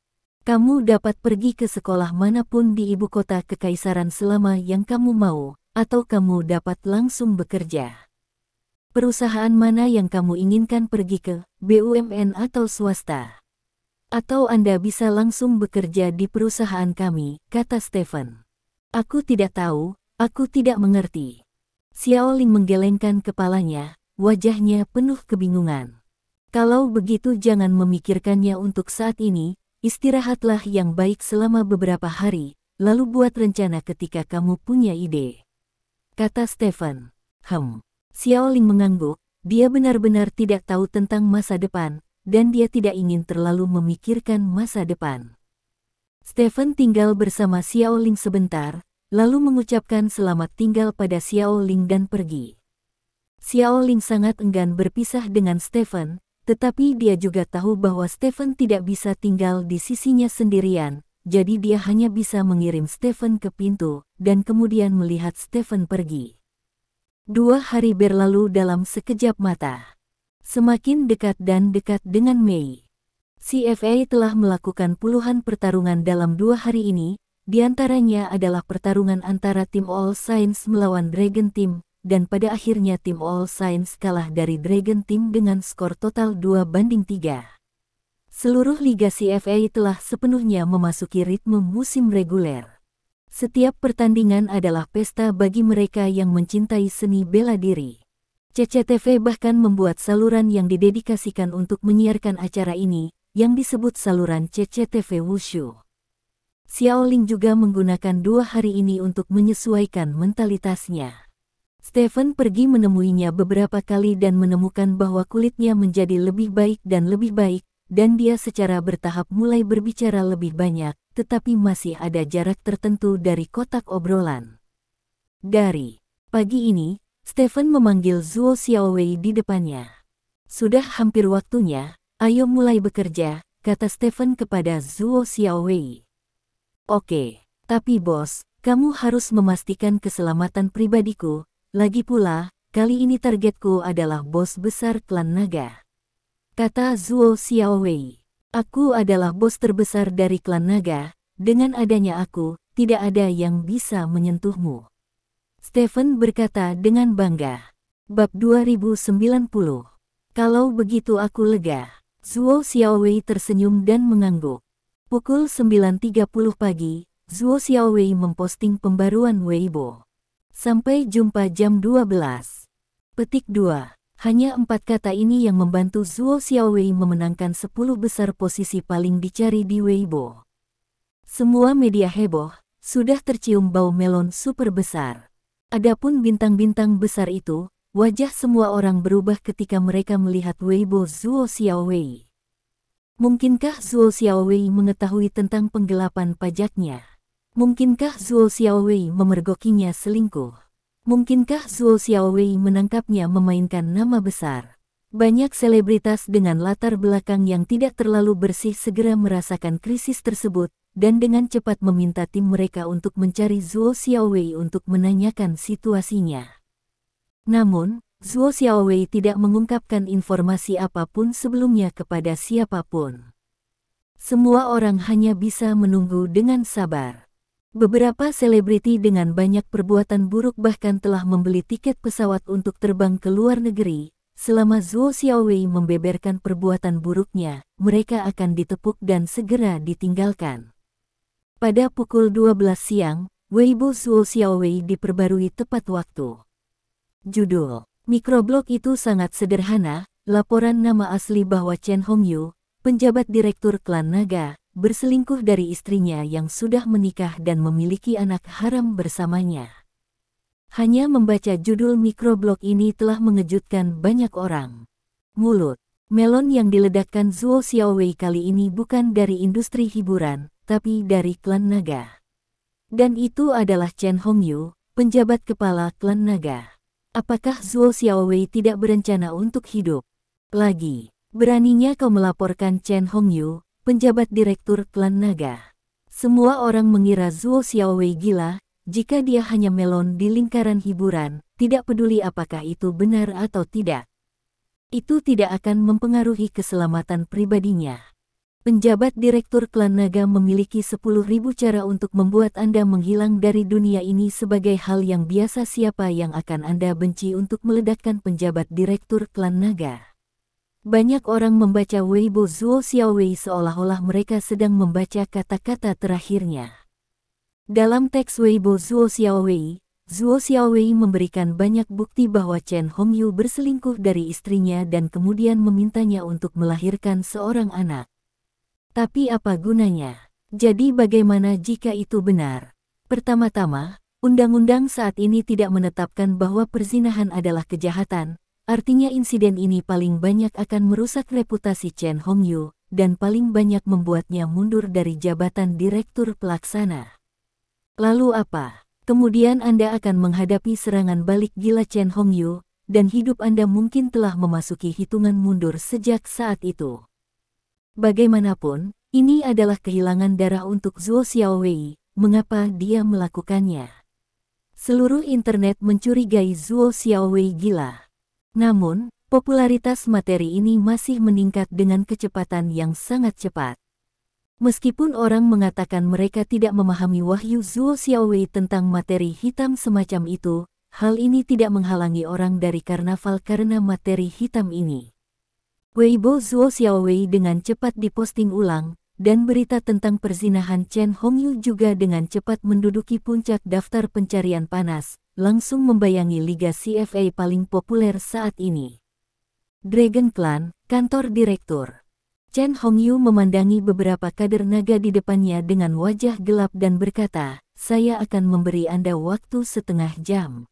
Kamu dapat pergi ke sekolah manapun di ibu kota kekaisaran selama yang kamu mau, atau kamu dapat langsung bekerja. Perusahaan mana yang kamu inginkan pergi ke, BUMN atau swasta? Atau Anda bisa langsung bekerja di perusahaan kami, kata Stephen. Aku tidak tahu, aku tidak mengerti. Xiao Ling menggelengkan kepalanya, wajahnya penuh kebingungan. Kalau begitu jangan memikirkannya untuk saat ini. Istirahatlah yang baik selama beberapa hari, lalu buat rencana ketika kamu punya ide, kata Stephen. Xiao Ling mengangguk, dia benar-benar tidak tahu tentang masa depan, dan dia tidak ingin terlalu memikirkan masa depan. Stephen tinggal bersama Xiao Ling sebentar, lalu mengucapkan selamat tinggal pada Xiao Ling dan pergi. Xiao Ling sangat enggan berpisah dengan Stephen, tetapi dia juga tahu bahwa Stephen tidak bisa tinggal di sisinya sendirian, jadi dia hanya bisa mengirim Stephen ke pintu, dan kemudian melihat Stephen pergi. 2 hari berlalu dalam sekejap mata. Semakin dekat dan dekat dengan Mei. CFA telah melakukan puluhan pertarungan dalam 2 hari ini, diantaranya adalah pertarungan antara tim All Saints melawan Dragon Team, dan pada akhirnya tim All Saints kalah dari Dragon Team dengan skor total 2-3. Seluruh liga CFA telah sepenuhnya memasuki ritme musim reguler. Setiap pertandingan adalah pesta bagi mereka yang mencintai seni bela diri. CCTV bahkan membuat saluran yang didedikasikan untuk menyiarkan acara ini, yang disebut saluran CCTV Wushu. Xiao Ling juga menggunakan 2 hari ini untuk menyesuaikan mentalitasnya. Stephen pergi menemuinya beberapa kali dan menemukan bahwa kulitnya menjadi lebih baik, dan dia secara bertahap mulai berbicara lebih banyak, tetapi masih ada jarak tertentu dari kotak obrolan. Dari pagi ini, Stephen memanggil Zhuo Xiaowei di depannya. Sudah hampir waktunya, ayo mulai bekerja, kata Stephen kepada Zhuo Xiaowei. Oke, tapi bos, kamu harus memastikan keselamatan pribadiku. Lagi pula, kali ini targetku adalah bos besar klan naga, kata Zhuo Xiaowei. Aku adalah bos terbesar dari klan naga, dengan adanya aku, tidak ada yang bisa menyentuhmu, Stephen berkata dengan bangga. Bab 2090. Kalau begitu aku lega. Zhuo Xiaowei tersenyum dan mengangguk. Pukul 9.30 pagi, Zhuo Xiaowei memposting pembaruan Weibo. Sampai jumpa jam 12. Petik 2. Hanya 4 kata ini yang membantu Zhuo Xiaowei memenangkan 10 besar posisi paling dicari di Weibo. Semua media heboh, sudah tercium bau melon super besar. Adapun bintang-bintang besar itu, wajah semua orang berubah ketika mereka melihat Weibo Zhuo Xiaowei. Mungkinkah Zhuo Xiaowei mengetahui tentang penggelapan pajaknya? Mungkinkah Zhuo Xiaowei memergokinya selingkuh? Mungkinkah Zhuo Xiaowei menangkapnya memainkan nama besar? Banyak selebritas dengan latar belakang yang tidak terlalu bersih segera merasakan krisis tersebut, dan dengan cepat meminta tim mereka untuk mencari Zhuo Xiaowei untuk menanyakan situasinya. Namun, Zhuo Xiaowei tidak mengungkapkan informasi apapun sebelumnya kepada siapapun. Semua orang hanya bisa menunggu dengan sabar. Beberapa selebriti dengan banyak perbuatan buruk bahkan telah membeli tiket pesawat untuk terbang ke luar negeri. Selama Zhuo Xiaowei membeberkan perbuatan buruknya, mereka akan ditepuk dan segera ditinggalkan. Pada pukul 12 siang, Weibo Zhuo Xiaowei diperbarui tepat waktu. Judul mikroblog itu sangat sederhana, laporan nama asli bahwa Chen Hongyu, penjabat direktur klan naga, berselingkuh dari istrinya yang sudah menikah dan memiliki anak haram bersamanya. Hanya membaca judul mikroblog ini telah mengejutkan banyak orang. Mulut melon yang diledakkan Zuo Xiaowei kali ini bukan dari industri hiburan, tapi dari klan naga. Dan itu adalah Chen Hongyu, penjabat kepala klan naga. Apakah Zuo Xiaowei tidak berencana untuk hidup lagi? Beraninya kau melaporkan Chen Hongyu, penjabat direktur klan naga. Semua orang mengira Zuo Xiaowei gila, jika dia hanya melon di lingkaran hiburan, tidak peduli apakah itu benar atau tidak. Itu tidak akan mempengaruhi keselamatan pribadinya. Penjabat direktur klan naga memiliki 10.000 cara untuk membuat Anda menghilang dari dunia ini sebagai hal yang biasa. Siapa yang akan Anda benci untuk meledakkan penjabat direktur klan naga? Banyak orang membaca Weibo Zuo Xiaowei seolah-olah mereka sedang membaca kata-kata terakhirnya. Dalam teks Weibo Zuo Xiaowei memberikan banyak bukti bahwa Chen Hongyu berselingkuh dari istrinya dan kemudian memintanya untuk melahirkan seorang anak. Tapi apa gunanya? Jadi bagaimana jika itu benar? Pertama-tama, undang-undang saat ini tidak menetapkan bahwa perzinahan adalah kejahatan, artinya insiden ini paling banyak akan merusak reputasi Chen Hongyu, dan paling banyak membuatnya mundur dari jabatan direktur pelaksana. Lalu apa? Kemudian Anda akan menghadapi serangan balik gila Chen Hongyu, dan hidup Anda mungkin telah memasuki hitungan mundur sejak saat itu. Bagaimanapun, ini adalah kehilangan darah untuk Zuo Xiaowei. Mengapa dia melakukannya? Seluruh internet mencurigai Zuo Xiaowei gila. Namun, popularitas materi ini masih meningkat dengan kecepatan yang sangat cepat. Meskipun orang mengatakan mereka tidak memahami wahyu Zuo Xiaowei tentang materi hitam semacam itu, hal ini tidak menghalangi orang dari karnaval karena materi hitam ini. Weibo Zuo Xiaowei dengan cepat diposting ulang, dan berita tentang perzinahan Chen Hongyu juga dengan cepat menduduki puncak daftar pencarian panas, langsung membayangi liga CFA paling populer saat ini. Dragon Clan, kantor direktur. Chen Hongyu memandangi beberapa kader naga di depannya dengan wajah gelap dan berkata, "Saya akan memberi Anda waktu setengah jam.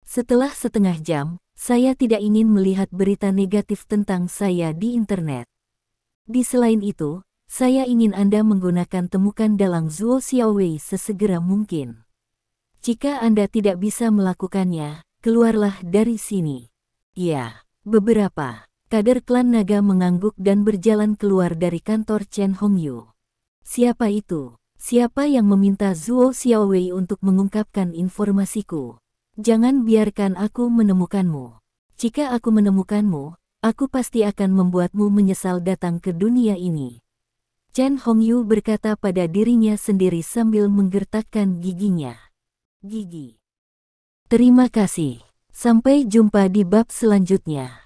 Setelah setengah jam, saya tidak ingin melihat berita negatif tentang saya di internet. Di selain itu, saya ingin Anda menggunakan temukan dalang Zuo Xiaowei sesegera mungkin. Jika Anda tidak bisa melakukannya, keluarlah dari sini." Ya, beberapa kader klan naga mengangguk dan berjalan keluar dari kantor Chen Hongyu. Siapa itu? Siapa yang meminta Zuo Xiaowei untuk mengungkapkan informasiku? Jangan biarkan aku menemukanmu. Jika aku menemukanmu, aku pasti akan membuatmu menyesal datang ke dunia ini. Chen Hongyu berkata pada dirinya sendiri sambil menggertakkan giginya. Gigi. Terima kasih. Sampai jumpa di bab selanjutnya.